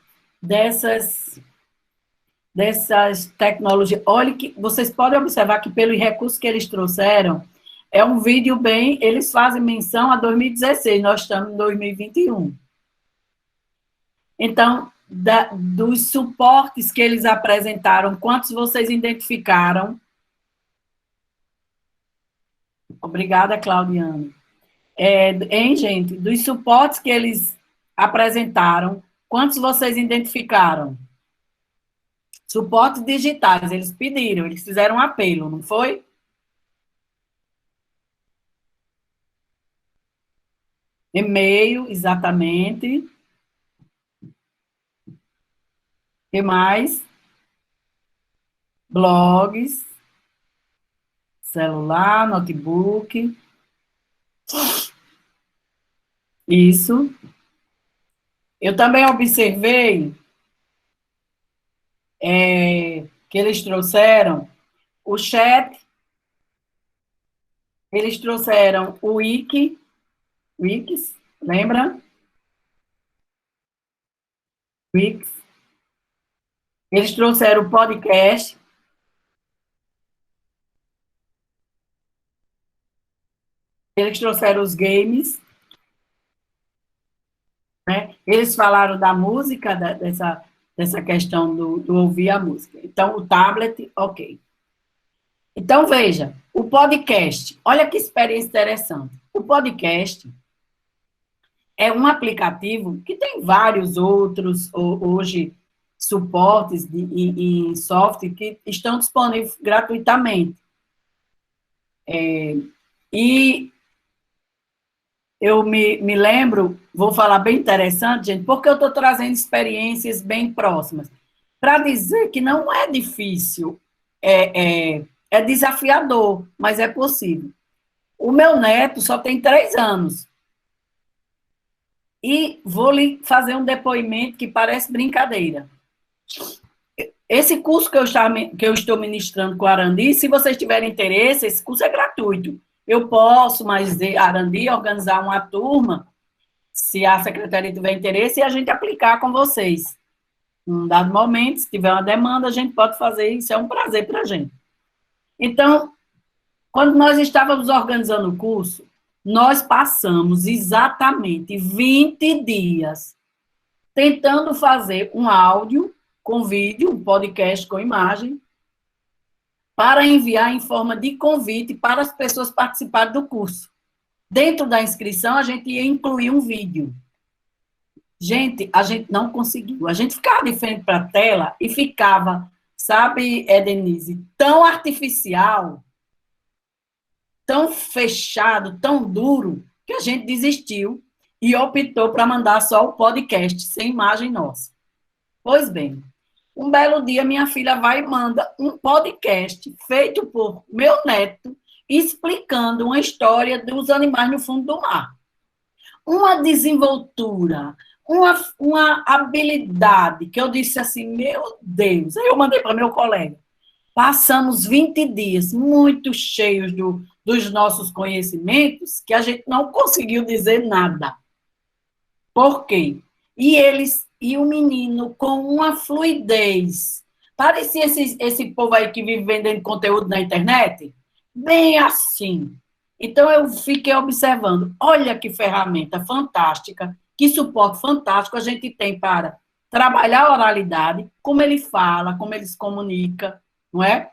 dessas tecnologias, olha que vocês podem observar que pelo recurso que eles trouxeram, é um vídeo bem, eles fazem menção a 2016, nós estamos em 2021. Então, dos suportes que eles apresentaram, quantos vocês identificaram? Obrigada, Claudiane. Hein, gente? Dos suportes que eles apresentaram, quantos vocês identificaram? Suportes digitais, eles pediram, eles fizeram um apelo, não foi? E-mail, exatamente. O que mais? Blogs, celular, notebook. Isso. Eu também observei que eles trouxeram o chat, eles trouxeram o Wix, lembra? Wix. Eles trouxeram o podcast. Eles trouxeram os games. Né? Eles falaram da música, dessa questão do ouvir a música. Então, o tablet, ok. Então, veja, o podcast, olha que experiência interessante. O podcast é um aplicativo que tem vários outros, hoje, suportes e software que estão disponíveis gratuitamente. E eu me lembro, vou falar bem interessante, gente, porque eu estou trazendo experiências bem próximas, para dizer que não é difícil, é desafiador, mas é possível. O meu neto só tem 3 anos. E vou lhe fazer um depoimento que parece brincadeira. Esse curso que eu estou ministrando com a Arandi, se vocês tiverem interesse, esse curso é gratuito. Eu posso, mas a Arandi organizar uma turma, se a secretaria tiver interesse, e a gente aplicar com vocês. Num dado momento, se tiver uma demanda, a gente pode fazer, isso é um prazer para a gente. Então, quando nós estávamos organizando o curso, nós passamos exatamente 20 dias tentando fazer um áudio com vídeo, um podcast com imagem, para enviar em forma de convite para as pessoas participarem do curso. Dentro da inscrição, a gente ia incluir um vídeo. Gente, a gente não conseguiu. A gente ficava de frente para a tela e ficava, sabe, Denise, tão artificial, tão fechado, tão duro, que a gente desistiu e optou para mandar só o podcast, sem imagem nossa. Pois bem, um belo dia minha filha vai e manda um podcast feito por meu neto, explicando uma história dos animais no fundo do mar. Uma desenvoltura, uma habilidade, que eu disse assim, meu Deus. Aí eu mandei para meu colega. Passamos 20 dias muito cheios dos nossos conhecimentos, que a gente não conseguiu dizer nada. Por quê? E o menino com uma fluidez. Parecia esse povo aí que vive vendendo conteúdo na internet. Bem assim. Então, eu fiquei observando. Olha que ferramenta fantástica, que suporte fantástico a gente tem para trabalhar a oralidade, como ele fala, como ele se comunica, não é?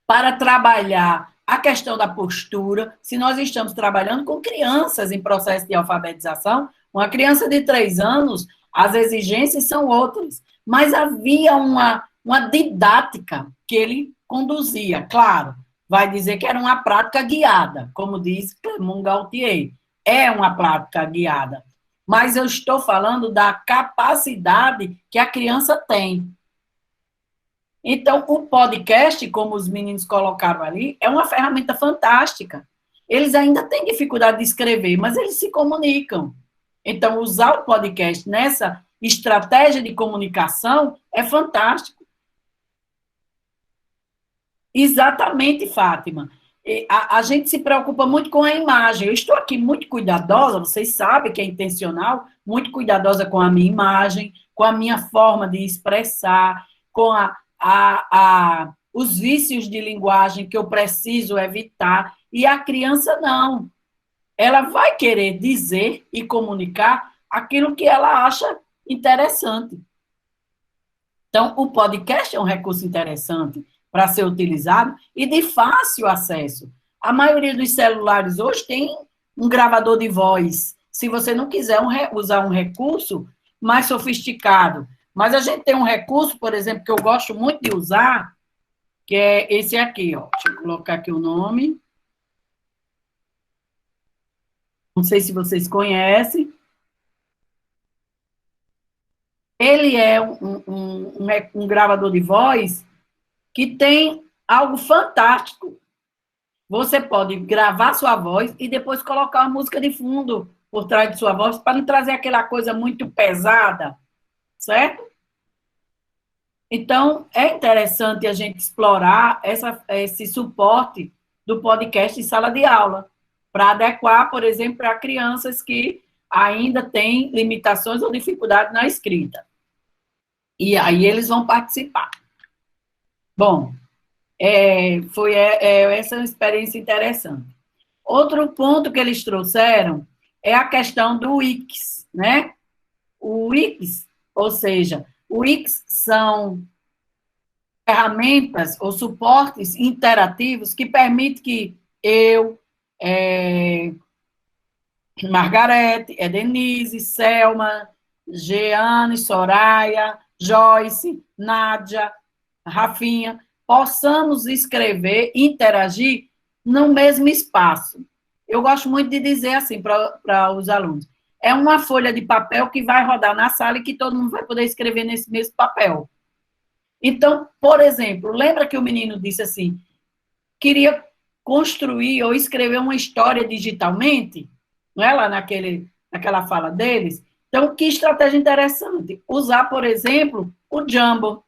Para trabalhar a questão da postura. Se nós estamos trabalhando com crianças em processo de alfabetização, uma criança de 3 anos, as exigências são outras, mas havia uma didática que ele conduzia, claro, vai dizer que era uma prática guiada, como diz Clément Gaultier, é uma prática guiada, mas eu estou falando da capacidade que a criança tem. Então, o podcast, como os meninos colocaram ali, é uma ferramenta fantástica. Eles ainda têm dificuldade de escrever, mas eles se comunicam. Então, usar o podcast nessa estratégia de comunicação é fantástico. Exatamente, Fátima. A gente se preocupa muito com a imagem. Eu estou aqui muito cuidadosa, vocês sabem que é intencional, muito cuidadosa com a minha imagem, com a minha forma de expressar, com os vícios de linguagem que eu preciso evitar. E a criança não. Ela vai querer dizer e comunicar aquilo que ela acha interessante. Então, o podcast é um recurso interessante para ser utilizado e de fácil acesso. A maioria dos celulares hoje tem um gravador de voz. Se você não quiser usar um recurso mais sofisticado. Mas a gente tem um recurso, por exemplo, que eu gosto muito de usar, que é esse aqui, ó. Deixa eu colocar aqui o nome. Não sei se vocês conhecem. Ele é um gravador de voz que tem algo fantástico. Você pode gravar sua voz e depois colocar uma música de fundo por trás de sua voz, para não trazer aquela coisa muito pesada, certo? Então, é interessante a gente explorar esse suporte do podcast em sala de aula, para adequar, por exemplo, para crianças que ainda têm limitações ou dificuldade na escrita. E aí eles vão participar. Bom, essa é uma experiência interessante. Outro ponto que eles trouxeram é a questão do Wix, né? O Wix, ou seja, o Wix são ferramentas ou suportes interativos que permitem que eu, Margarete, Denise, Selma, Jeane, Soraya, Joyce, Nádia, Rafinha, possamos escrever, interagir no mesmo espaço. Eu gosto muito de dizer assim para os alunos, é uma folha de papel que vai rodar na sala e que todo mundo vai poder escrever nesse mesmo papel. Então, por exemplo, lembra que o menino disse assim, queria construir ou escrever uma história digitalmente? Não é lá naquela fala deles? Então, que estratégia interessante. Usar, por exemplo, o Jambo.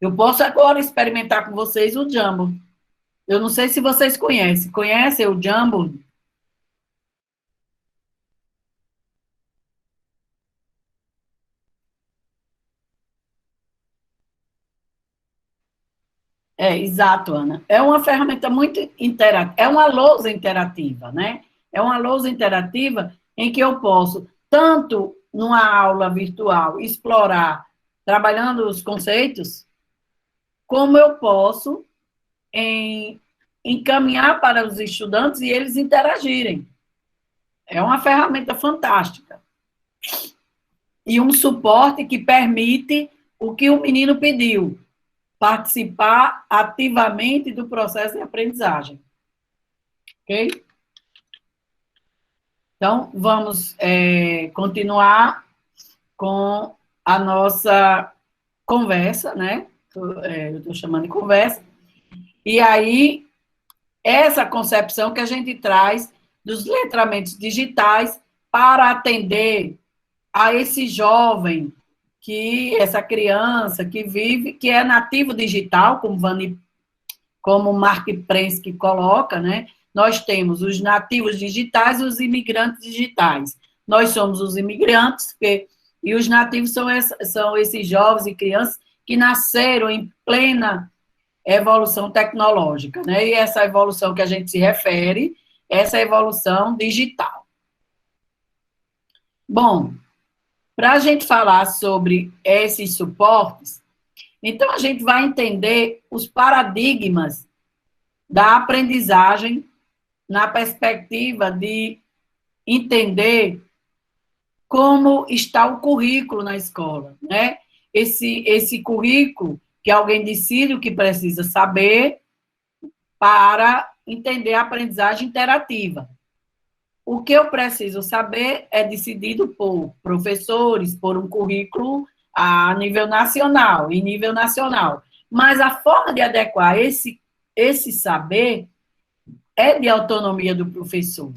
Eu posso agora experimentar com vocês o Jambo. Eu não sei se vocês conhecem. Conhecem o Jambo? Exato, Ana. É uma ferramenta muito interativa, é uma lousa interativa, né? É uma lousa interativa em que eu posso, tanto numa aula virtual, explorar, trabalhando os conceitos, como eu posso encaminhar para os estudantes e eles interagirem. É uma ferramenta fantástica. E um suporte que permite o que o menino pediu, participar ativamente do processo de aprendizagem. Ok? Então, vamos continuar com a nossa conversa, né? Eu estou chamando de conversa. E aí, essa concepção que a gente traz dos letramentos digitais para atender a esse jovem, essa criança que vive, que é nativo digital, como o Mark Prensky coloca, né? Nós temos os nativos digitais e os imigrantes digitais. Nós somos os imigrantes, e os nativos são esses jovens e crianças que nasceram em plena evolução tecnológica, né? E essa evolução que a gente se refere, essa evolução digital. Bom, para a gente falar sobre esses suportes, então a gente vai entender os paradigmas da aprendizagem na perspectiva de entender como está o currículo na escola, né? Esse currículo que alguém decide o que precisa saber para entender a aprendizagem interativa. O que eu preciso saber é decidido por professores, por um currículo a nível nacional, em nível nacional. Mas a forma de adequar esse saber é de autonomia do professor.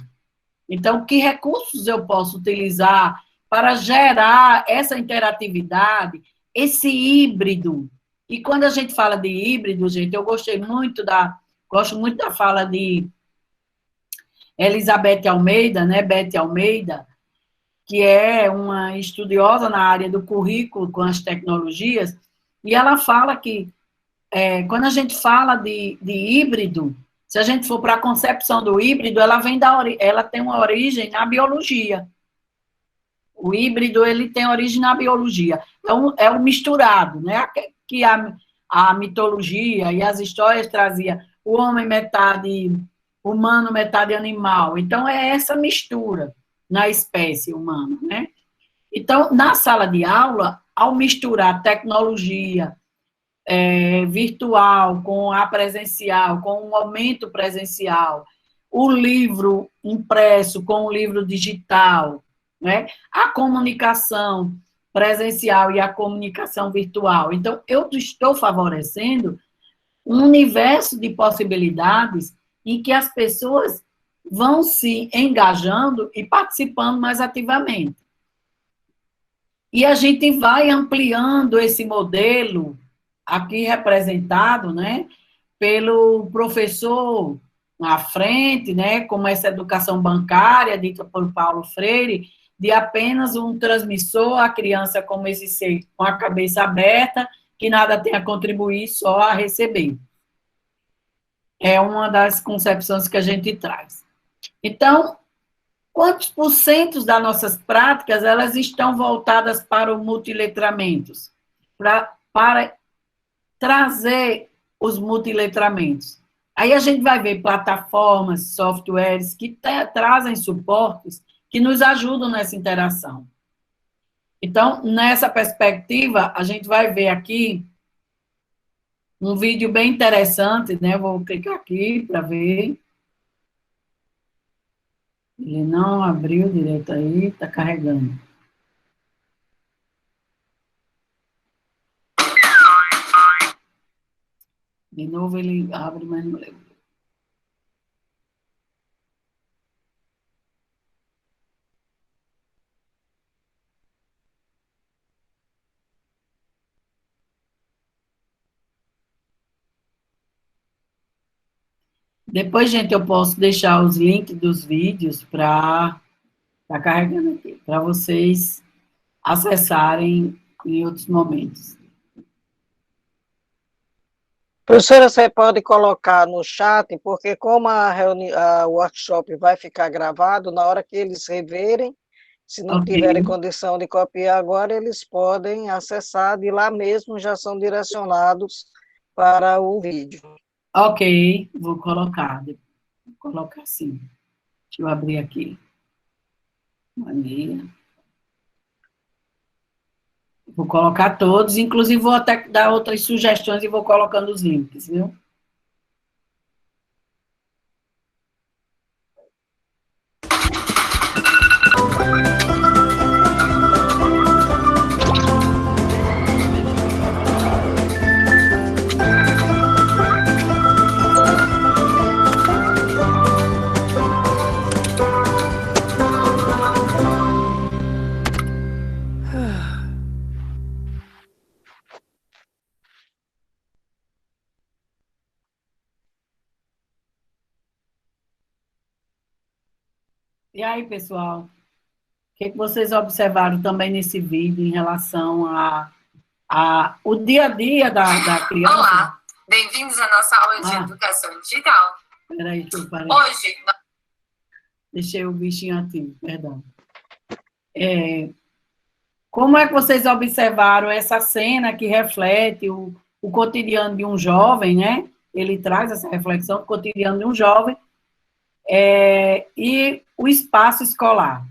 Então, que recursos eu posso utilizar para gerar essa interatividade, esse híbrido? E quando a gente fala de híbrido, gente, eu gosto muito da fala de Elizabeth Almeida, né, Beth Almeida, que é uma estudiosa na área do currículo com as tecnologias, e ela fala que quando a gente fala de híbrido, se a gente for para a concepção do híbrido, ela tem uma origem na biologia. O híbrido, ele tem origem na biologia. Então, é o misturado, né? Que a mitologia e as histórias trazia o homem metade humano, metade animal. Então, é essa mistura na espécie humana, né? Então, na sala de aula, ao misturar tecnologia virtual com a presencial, com o momento presencial, o livro impresso com o livro digital, né? A comunicação presencial e a comunicação virtual. Então, eu estou favorecendo um universo de possibilidades em que as pessoas vão se engajando e participando mais ativamente. E a gente vai ampliando esse modelo, aqui representado, né, pelo professor à frente, né, como essa educação bancária, dita por Paulo Freire, de apenas um transmissor, a criança como esse ser com a cabeça aberta, que nada tem a contribuir, só a receber. É uma das concepções que a gente traz. Então, quantos por cento das nossas práticas, elas estão voltadas para o multiletramentos? Para trazer os multiletramentos. Aí a gente vai ver plataformas, softwares que trazem suportes que nos ajudam nessa interação. Então, nessa perspectiva, a gente vai ver aqui um vídeo bem interessante, né? Vou clicar aqui para ver. Ele não abriu direito aí, está carregando. De novo ele abre, mas não lembro. Depois, gente, eu posso deixar os links dos vídeos para tá carregando aqui, para vocês acessarem em outros momentos. Professora, você pode colocar no chat, porque como a workshop vai ficar gravado, na hora que eles reverem, se não tiverem condição de copiar agora, eles podem acessar, de lá mesmo já são direcionados para o vídeo. Ok, vou colocar sim. Deixa eu abrir aqui. Maneira. Vou colocar todos, inclusive vou até dar outras sugestões e vou colocando os links, viu? E aí, pessoal, o que vocês observaram também nesse vídeo em relação o dia a dia da criança? Olá, bem-vindos à nossa aula de educação digital. Espera aí que eu parei. Hoje... Deixei o bichinho ativo, perdão. Como é que vocês observaram essa cena que reflete o cotidiano de um jovem, né? Ele traz essa reflexão do cotidiano de um jovem, e o espaço escolar.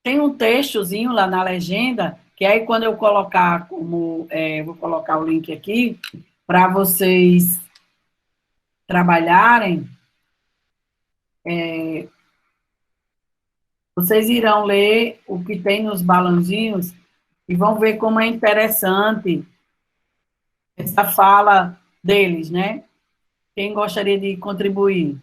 Tem um textozinho lá na legenda, que aí quando eu colocar vou colocar o link aqui, para vocês trabalharem, vocês irão ler o que tem nos balãozinhos e vão ver como é interessante essa fala deles, né? Quem gostaria de contribuir?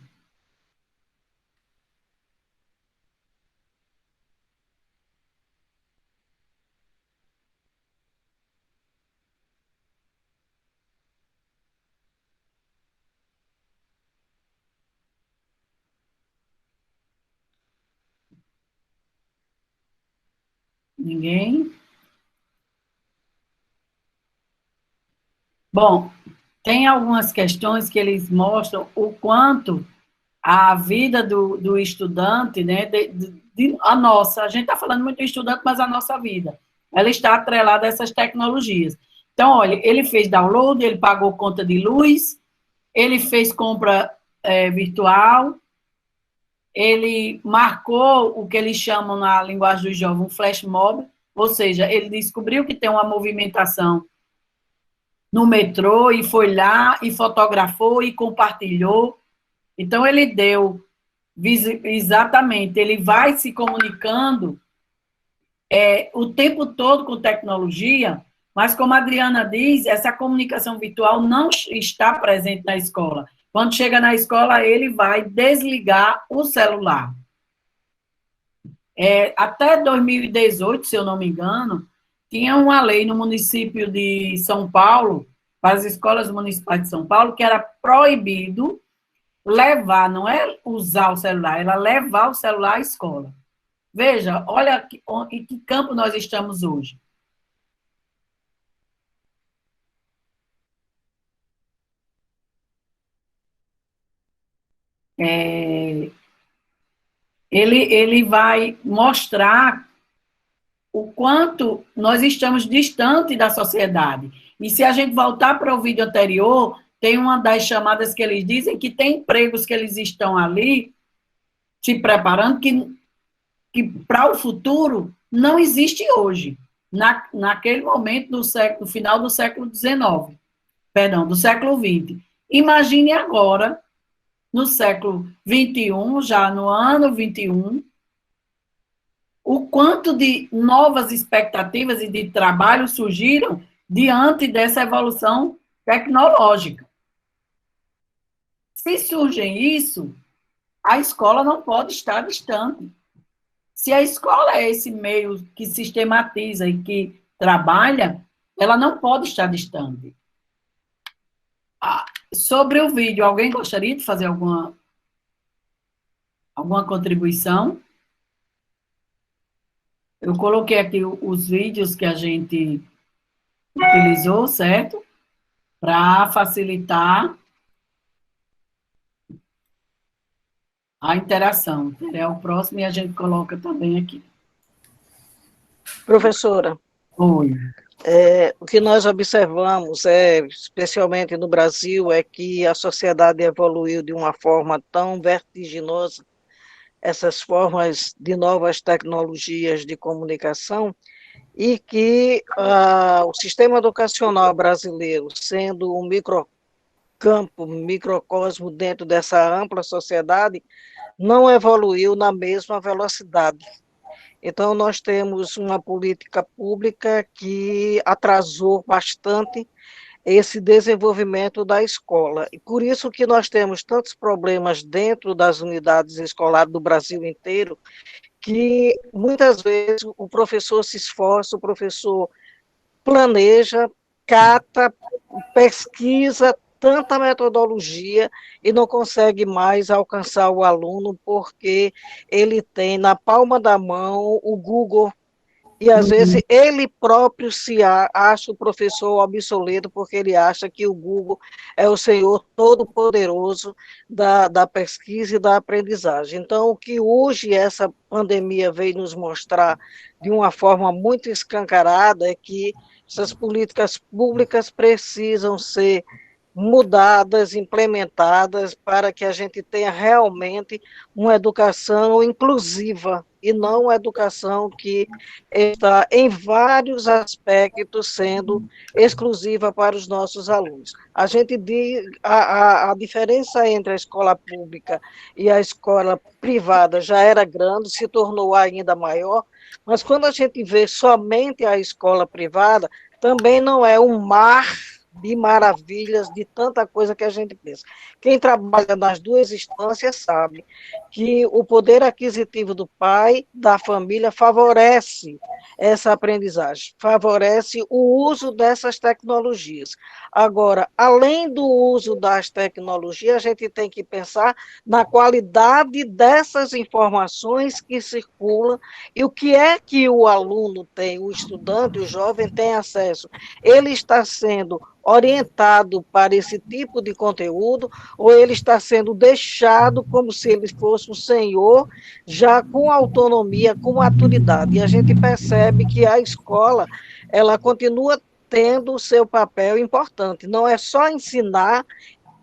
Ninguém? Bom, tem algumas questões que eles mostram o quanto a vida do estudante, né, a nossa, a gente está falando muito do estudante, mas a nossa vida, ela está atrelada a essas tecnologias. Então, olha, ele fez download, ele pagou conta de luz, ele fez compra virtual, ele marcou o que eles chamam na linguagem dos jovens um flash mob, ou seja, ele descobriu que tem uma movimentação no metrô e foi lá e fotografou e compartilhou. Então, ele deu exatamente, ele vai se comunicando o tempo todo com tecnologia, Mas, como a Adriana diz, essa comunicação virtual não está presente na escola. Quando chega na escola, ele vai desligar o celular. Até 2018, se eu não me engano, tinha uma lei no município de São Paulo, para as escolas municipais de São Paulo, que era proibido levar, não é usar o celular, era levar o celular à escola. Veja, olha em que campo nós estamos hoje. Ele vai mostrar o quanto nós estamos distante da sociedade. E se a gente voltar para o vídeo anterior, tem uma das chamadas que eles dizem que tem empregos que eles estão ali se preparando que para o futuro não existe hoje, naquele momento no final do século XIX, perdão, do século XX. Imagine agora, no século XXI, já no ano XXI, o quanto de novas expectativas e de trabalho surgiram diante dessa evolução tecnológica. Se surgem isso, a escola não pode estar distante. Se a escola é esse meio que sistematiza e que trabalha, ela não pode estar distante. Sobre o vídeo, alguém gostaria de fazer alguma contribuição? Eu coloquei aqui os vídeos que a gente utilizou, certo? Para facilitar a interação. É o próximo e a gente coloca também aqui. Professora, Oi. o que nós observamos, especialmente no Brasil, é que a sociedade evoluiu de uma forma tão vertiginosa, essas formas de novas tecnologias de comunicação, e que o sistema educacional brasileiro, sendo um microcampo, microcosmo dentro dessa ampla sociedade, não evoluiu na mesma velocidade. Então, nós temos uma política pública que atrasou bastante esse desenvolvimento da escola. E por isso que nós temos tantos problemas dentro das unidades escolares do Brasil inteiro, que muitas vezes o professor se esforça, o professor planeja, cata, pesquisa tanta metodologia e não consegue mais alcançar o aluno porque ele tem na palma da mão o Google e às vezes ele próprio acha o professor obsoleto porque ele acha que o Google é o senhor todo-poderoso da pesquisa e da aprendizagem. Então, o que hoje essa pandemia veio nos mostrar de uma forma muito escancarada é que essas políticas públicas precisam ser mudadas, implementadas, para que a gente tenha realmente uma educação inclusiva, e não uma educação que está, em vários aspectos, sendo exclusiva para os nossos alunos. A gente diz, a diferença entre a escola pública e a escola privada já era grande, se tornou ainda maior, mas quando a gente vê somente a escola privada, também não é um mar de maravilhas, de tanta coisa que a gente pensa. Quem trabalha nas duas instâncias sabe que o poder aquisitivo do pai, da família, favorece essa aprendizagem, favorece o uso dessas tecnologias. Agora, além do uso das tecnologias, a gente tem que pensar na qualidade dessas informações que circulam e o que é que o aluno tem, o estudante, o jovem tem acesso. Ele está sendo orientado para esse tipo de conteúdo, ou ele está sendo deixado como se ele fosse um senhor, já com autonomia, com maturidade. E a gente percebe que a escola, ela continua tendo o seu papel importante. Não é só ensinar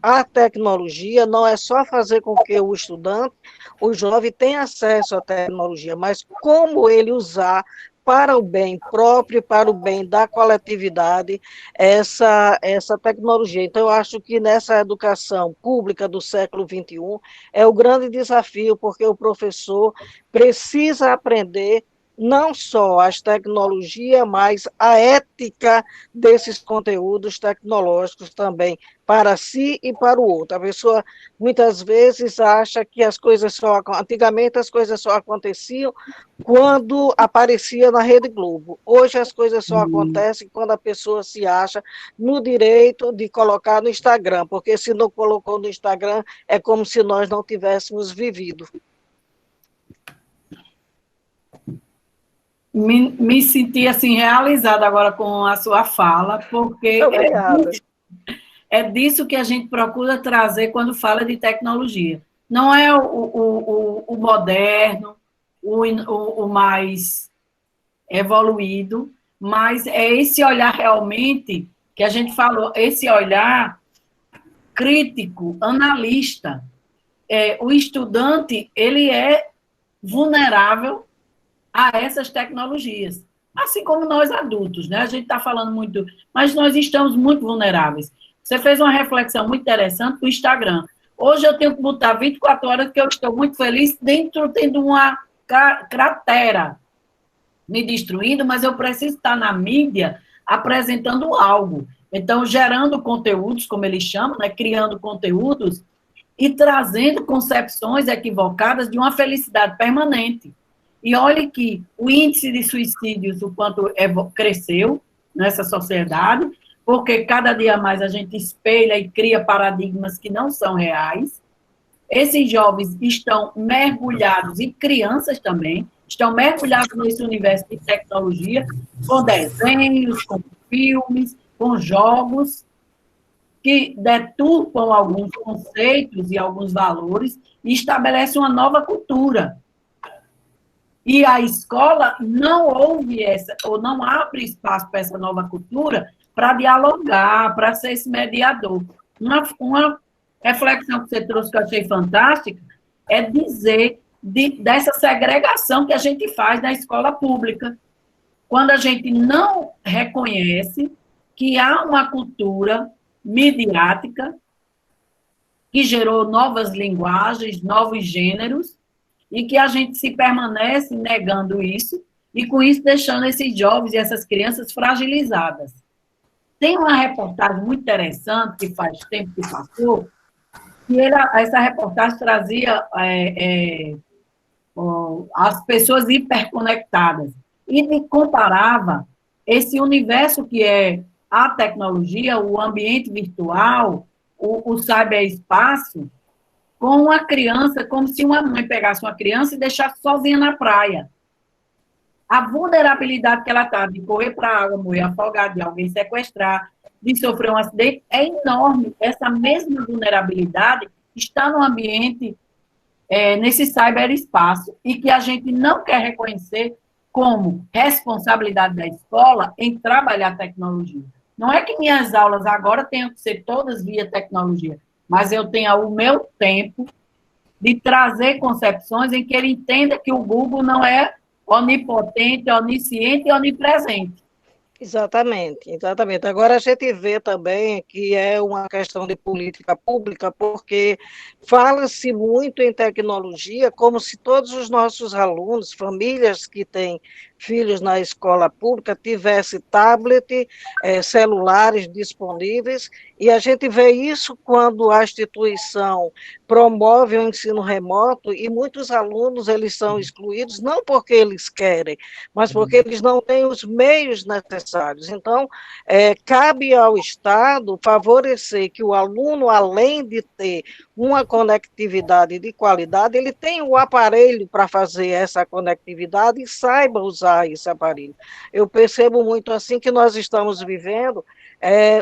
a tecnologia, não é só fazer com que o estudante, o jovem tenha acesso à tecnologia, mas como ele usar para o bem próprio, para o bem da coletividade, essa tecnologia. Então, eu acho que nessa educação pública do século XXI é o grande desafio, porque o professor precisa aprender não só as tecnologias, mas a ética desses conteúdos tecnológicos também, para si e para o outro. A pessoa muitas vezes acha que as coisas só... Antigamente as coisas só aconteciam quando aparecia na Rede Globo. Hoje as coisas só acontecem quando a pessoa se acha no direito de colocar no Instagram, porque se não colocou no Instagram, é como se nós não tivéssemos vivido. Me senti assim realizada agora com a sua fala, porque é disso que a gente procura trazer quando fala de tecnologia. Não é o moderno, o mais evoluído, mas é esse olhar realmente que a gente falou, esse olhar crítico, analista. O estudante, ele é vulnerável a essas tecnologias, assim como nós adultos, né? A gente está falando muito, mas nós estamos muito vulneráveis. Você fez uma reflexão muito interessante do Instagram. Hoje eu tenho que botar 24 horas, porque eu estou muito feliz, tendo uma cratera me destruindo, mas eu preciso estar na mídia apresentando algo. Então, gerando conteúdos, como eles chamam, né? Criando conteúdos e trazendo concepções equivocadas de uma felicidade permanente. E olhe que o índice de suicídios, o quanto cresceu nessa sociedade, porque cada dia mais a gente espelha e cria paradigmas que não são reais. Esses jovens estão mergulhados, e crianças também, estão mergulhados nesse universo de tecnologia, com desenhos, com filmes, com jogos, que deturpam alguns conceitos e alguns valores e estabelecem uma nova cultura. E a escola não ouve ou não abre espaço para essa nova cultura para dialogar, para ser esse mediador. Uma reflexão que você trouxe que eu achei fantástica é dizer dessa segregação que a gente faz na escola pública, quando a gente não reconhece que há uma cultura midiática que gerou novas linguagens, novos gêneros, e que a gente se permanece negando isso, e com isso deixando esses jovens e essas crianças fragilizadas. Tem uma reportagem muito interessante, que faz tempo que passou, e essa reportagem trazia as pessoas hiperconectadas, e comparava esse universo que é a tecnologia, o ambiente virtual, o cyberespaço, com uma criança, como se uma mãe pegasse uma criança e deixasse sozinha na praia. A vulnerabilidade que ela está de correr para a água, morrer afogada, de alguém sequestrar, de sofrer um acidente, é enorme. Essa mesma vulnerabilidade está no ambiente, nesse cyberespaço, e que a gente não quer reconhecer como responsabilidade da escola em trabalhar tecnologia. Não é que minhas aulas agora tenham que ser todas via tecnologia, mas eu tenho o meu tempo de trazer concepções em que ele entenda que o Google não é onipotente, onisciente e onipresente. Exatamente, exatamente. Agora a gente vê também que é uma questão de política pública, porque fala-se muito em tecnologia como se todos os nossos alunos, famílias que têm filhos na escola pública, tivessem tablet, celulares disponíveis, e a gente vê isso quando a instituição promove o ensino remoto, e muitos alunos eles são excluídos, não porque eles querem, mas porque eles não têm os meios necessários. Então, cabe ao Estado favorecer que o aluno, além de ter uma conectividade de qualidade, ele tenha o aparelho para fazer essa conectividade e saiba usar esse aparelho. Eu percebo muito assim que nós estamos vivendo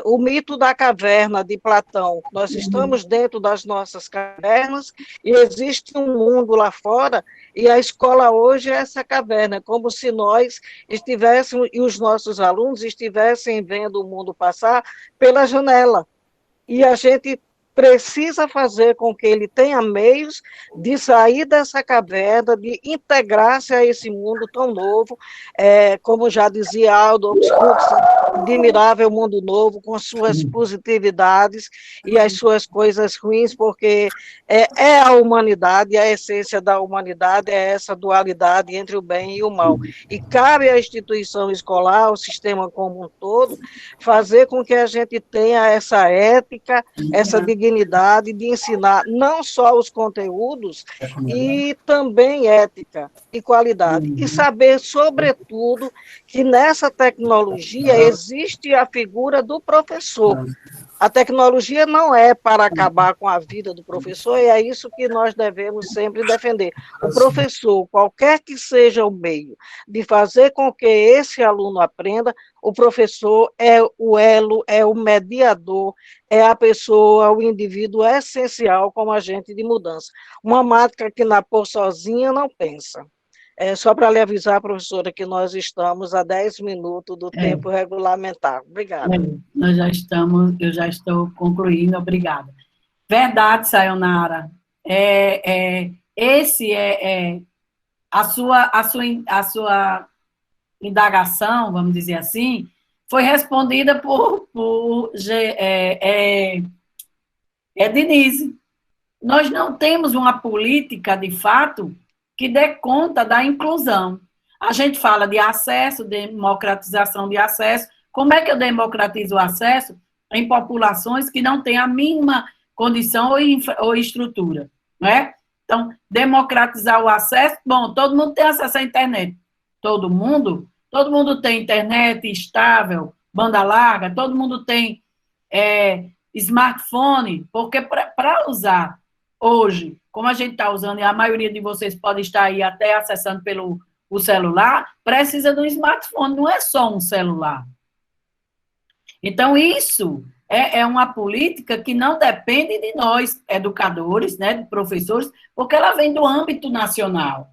o mito da caverna de Platão. Nós estamos dentro das nossas cavernas e existe um mundo lá fora, e a escola hoje é essa caverna, como se nós estivéssemos, e os nossos alunos estivessem vendo o mundo passar pela janela. E a gente precisa fazer com que ele tenha meios de sair dessa caverna, de integrar-se a esse mundo tão novo, como já dizia Aldous Huxley, admirável mundo novo, com suas positividades e as suas coisas ruins, porque é a humanidade, a essência da humanidade é essa dualidade entre o bem e o mal. E cabe à instituição escolar, ao sistema como um todo, fazer com que a gente tenha essa ética, essa dignidade de ensinar não só os conteúdos, e também ética e qualidade. E saber, sobretudo, que nessa tecnologia existe a figura do professor. A tecnologia não é para acabar com a vida do professor, e é isso que nós devemos sempre defender. O professor, qualquer que seja o meio de fazer com que esse aluno aprenda, o professor é o elo, é o mediador, é a pessoa, o indivíduo essencial como agente de mudança. Uma máquina que por sozinha não pensa. Só para lhe avisar, professora, que nós estamos a 10 minutos do tempo regulamentar. Obrigada. Eu já estou concluindo, obrigada. Verdade, Sayonara. A sua indagação, vamos dizer assim, foi respondida por Denise. Nós não temos uma política, de fato, que dê conta da inclusão. A gente fala de acesso, democratização de acesso. Como é que eu democratizo o acesso em populações que não têm a mínima condição ou estrutura? Não é? Então, democratizar o acesso, bom, todo mundo tem acesso à internet. Todo mundo tem internet estável, banda larga, todo mundo tem smartphone, porque para usar hoje, como a gente está usando, e a maioria de vocês pode estar aí até acessando pelo celular, precisa de um smartphone, não é só um celular. Então, isso é uma política que não depende de nós, educadores, né, de professores, porque ela vem do âmbito nacional.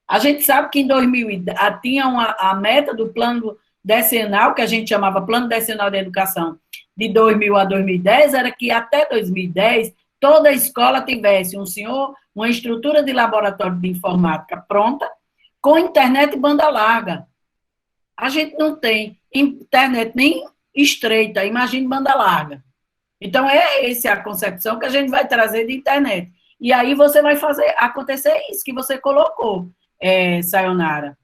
A gente sabe que em 2010 tinha a meta do plano decenal, que a gente chamava Plano Decenal de Educação, de 2000 a 2010, era que até 2010 toda escola tivesse uma estrutura de laboratório de informática pronta, com internet e banda larga. A gente não tem internet nem estreita, imagine banda larga. Então, essa a concepção que a gente vai trazer de internet. E aí você vai fazer acontecer isso que você colocou, Sayonara.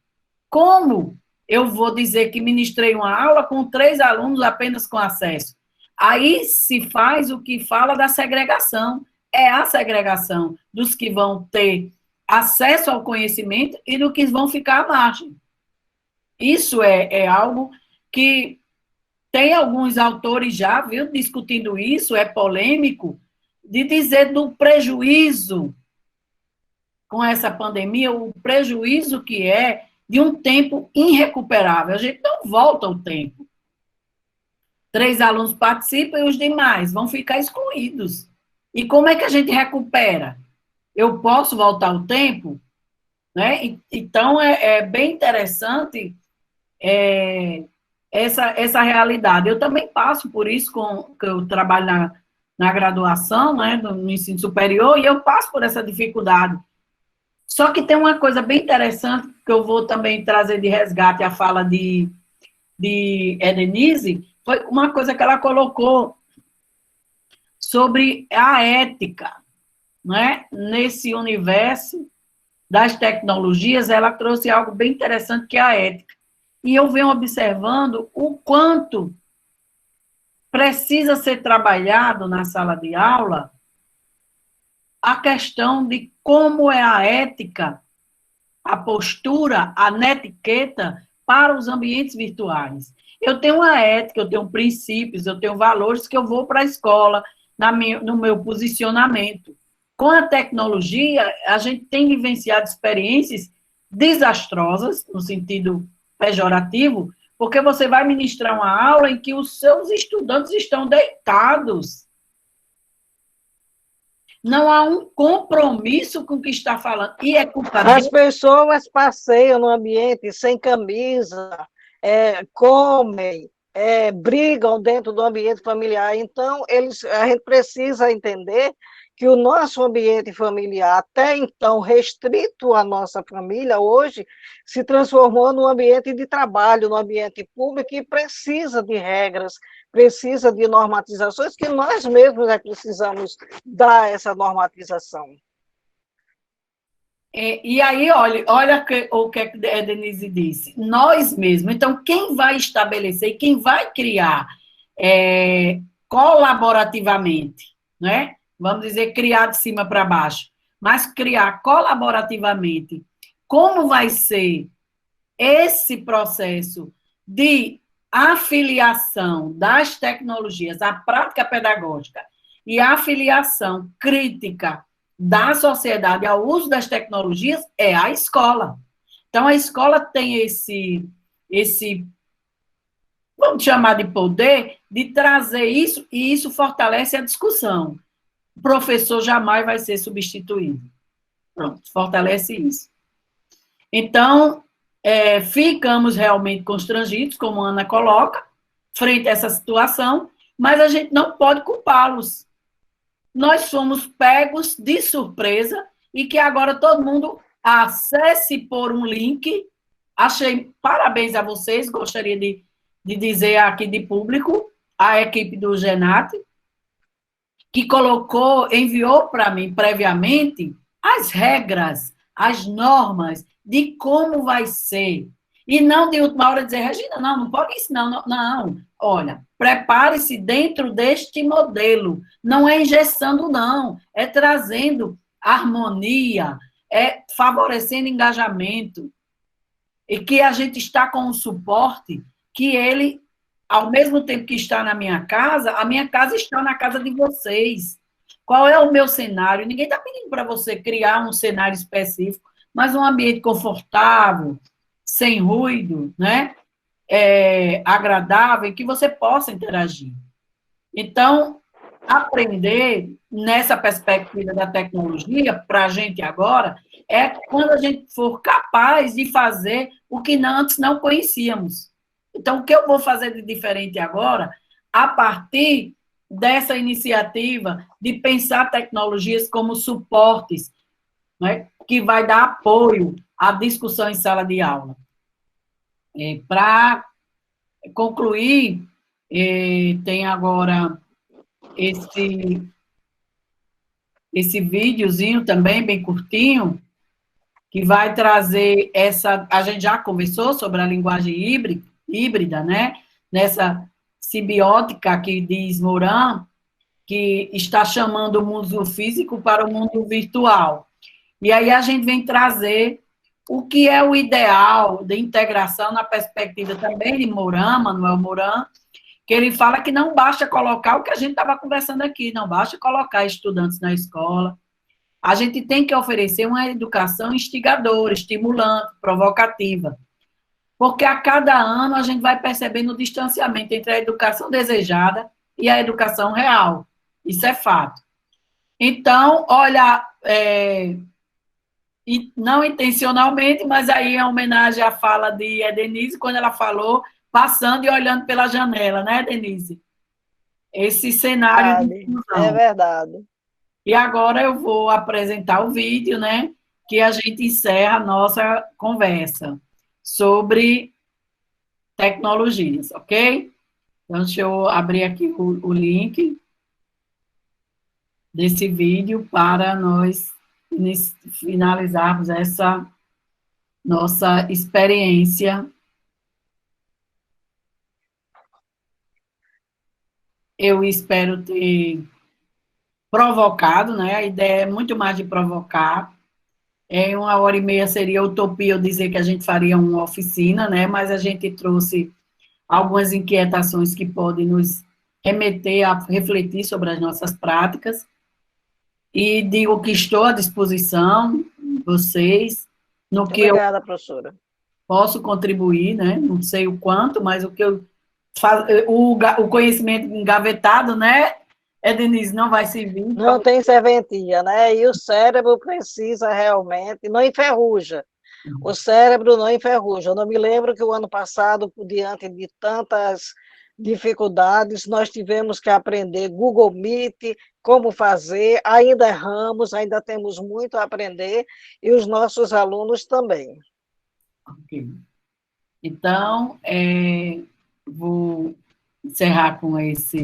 Como eu vou dizer que ministrei uma aula com 3 alunos apenas com acesso? Aí se faz o que fala da segregação. É a segregação dos que vão ter acesso ao conhecimento e do que vão ficar à margem. Isso é algo que tem alguns autores já, viu, discutindo isso, é polêmico, de dizer do prejuízo com essa pandemia, o prejuízo que é de um tempo irrecuperável. A gente não volta ao tempo. 3 alunos participam e os demais vão ficar excluídos. E como é que a gente recupera? Eu posso voltar ao tempo? Né? Então, é bem interessante essa realidade. Eu também passo por isso, que eu trabalho na graduação, né, no ensino superior, e eu passo por essa dificuldade. Só que tem uma coisa bem interessante, que eu vou também trazer de resgate a fala de Denise, foi uma coisa que ela colocou sobre a ética, né? Nesse universo das tecnologias, ela trouxe algo bem interessante, que é a ética. E eu venho observando o quanto precisa ser trabalhado na sala de aula a questão de como é a ética, a postura, a netiqueta para os ambientes virtuais. Eu tenho uma ética, eu tenho princípios, eu tenho valores que eu vou para a escola, no meu posicionamento. Com a tecnologia, a gente tem vivenciado experiências desastrosas, no sentido pejorativo, porque você vai ministrar uma aula em que os seus estudantes estão deitados. Não há um compromisso com o que está falando. E é culpa As pessoas passeiam no ambiente sem camisa, comem, brigam dentro do ambiente familiar. Então, a gente precisa entender que o nosso ambiente familiar, até então restrito à nossa família, hoje se transformou num ambiente de trabalho, num ambiente público que precisa de regras, precisa de normatizações, que nós mesmos precisamos dar essa normatização. E aí, olha o que a Denise disse. Nós mesmos. Então, quem vai estabelecer, quem vai criar colaborativamente, né? Vamos dizer, criar de cima para baixo, mas criar colaborativamente, como vai ser esse processo de afiliação das tecnologias à prática pedagógica e a afiliação crítica da sociedade ao uso das tecnologias é a escola. Então, a escola tem esse vamos chamar de poder, de trazer isso, e isso fortalece a discussão. O professor jamais vai ser substituído. Pronto, fortalece isso. Então, ficamos realmente constrangidos, como a Ana coloca, frente a essa situação, mas a gente não pode culpá-los. Nós fomos pegos de surpresa e que agora todo mundo acesse por um link. Achei parabéns a vocês, gostaria de dizer aqui de público, a equipe do GENAT, que enviou para mim previamente as regras, as normas de como vai ser. E não de última hora dizer, Regina, não pode isso, não. Olha, prepare-se dentro deste modelo. Não é engessando, não. É trazendo harmonia, é favorecendo engajamento. E que a gente está com um suporte que ele, ao mesmo tempo que está na minha casa, a minha casa está na casa de vocês. Qual é o meu cenário? Ninguém está pedindo para você criar um cenário específico, mas um ambiente confortável, sem ruído, né? Agradável, que você possa interagir. Então, aprender nessa perspectiva da tecnologia, para a gente agora, é quando a gente for capaz de fazer o que antes não conhecíamos. Então, o que eu vou fazer de diferente agora, a partir dessa iniciativa de pensar tecnologias como suportes, né, que vai dar apoio à discussão em sala de aula. Para concluir, tem agora esse videozinho também, bem curtinho, que vai trazer a gente já conversou sobre a linguagem híbrida, né? Nessa simbiótica que diz Morin, que está chamando o mundo físico para o mundo virtual. E aí a gente vem trazer o que é o ideal de integração na perspectiva também de Morin, Manuel Morin, que ele fala que não basta colocar o que a gente estava conversando aqui, não basta colocar estudantes na escola. A gente tem que oferecer uma educação instigadora, estimulante, provocativa. Porque a cada ano a gente vai percebendo o distanciamento entre a educação desejada e a educação real. Isso é fato. Então, olha, não intencionalmente, mas aí é homenagem à fala de Denise, quando ela falou, passando e olhando pela janela, né, Denise? Esse cenário de inclusão. É verdade. E agora eu vou apresentar o vídeo, né, que a gente encerra a nossa conversa sobre tecnologias, ok? Então, deixa eu abrir aqui o link desse vídeo para nós finalizarmos essa nossa experiência. Eu espero ter provocado, né? A ideia é muito mais de provocar. Em 1h30 seria utopia eu dizer que a gente faria uma oficina, né? Mas a gente trouxe algumas inquietações que podem nos remeter a refletir sobre as nossas práticas. E digo que estou à disposição, vocês, no que Obrigada, professora. Posso contribuir, né? Não sei o quanto, mas o que eu faço, o conhecimento engavetado, né? Denise, não vai servir. Não tem serventia, né? E o cérebro precisa realmente, não enferruja. O cérebro não enferruja. Eu não me lembro que o ano passado, diante de tantas dificuldades, nós tivemos que aprender Google Meet, como fazer, ainda erramos, ainda temos muito a aprender, e os nossos alunos também. Ok. Então, vou encerrar com esse...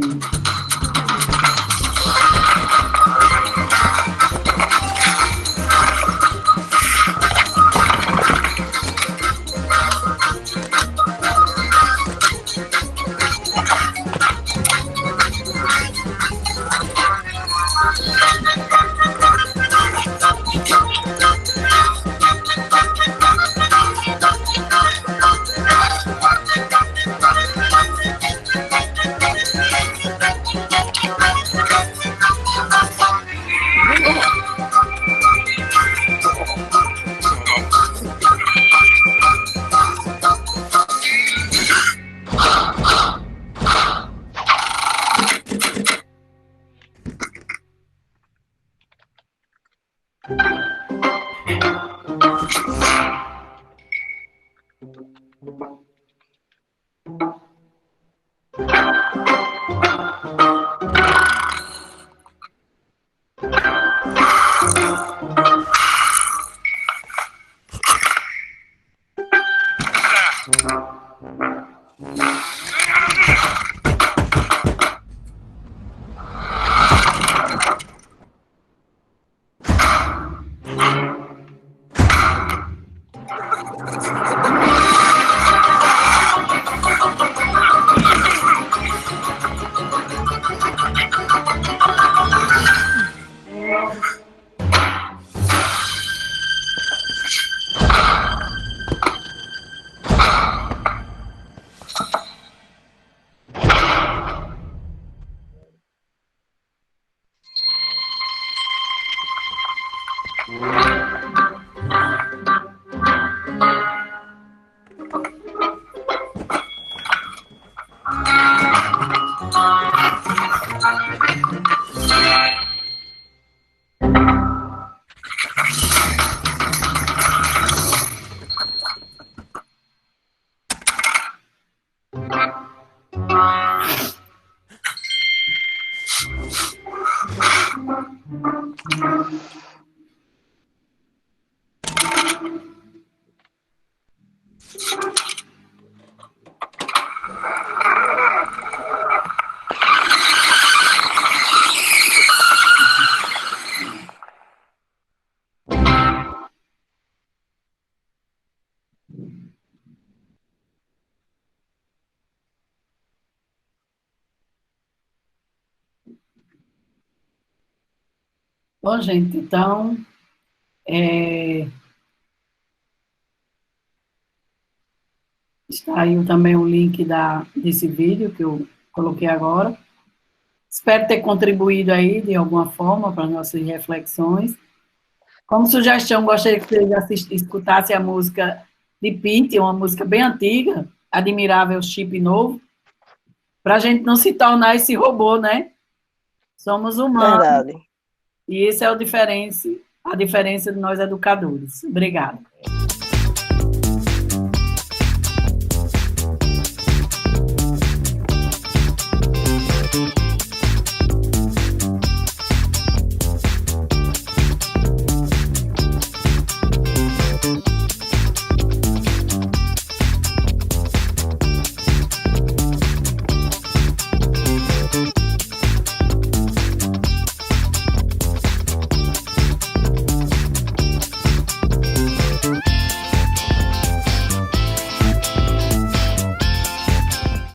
Bom, gente, então, está aí também o link desse vídeo que eu coloquei agora. Espero ter contribuído aí, de alguma forma, para as nossas reflexões. Como sugestão, gostaria que vocês escutassem a música de Pete, uma música bem antiga, Admirável Chip Novo, para a gente não se tornar esse robô, né? Somos humanos. Verdade. E esse é a diferença de nós educadores. Obrigada.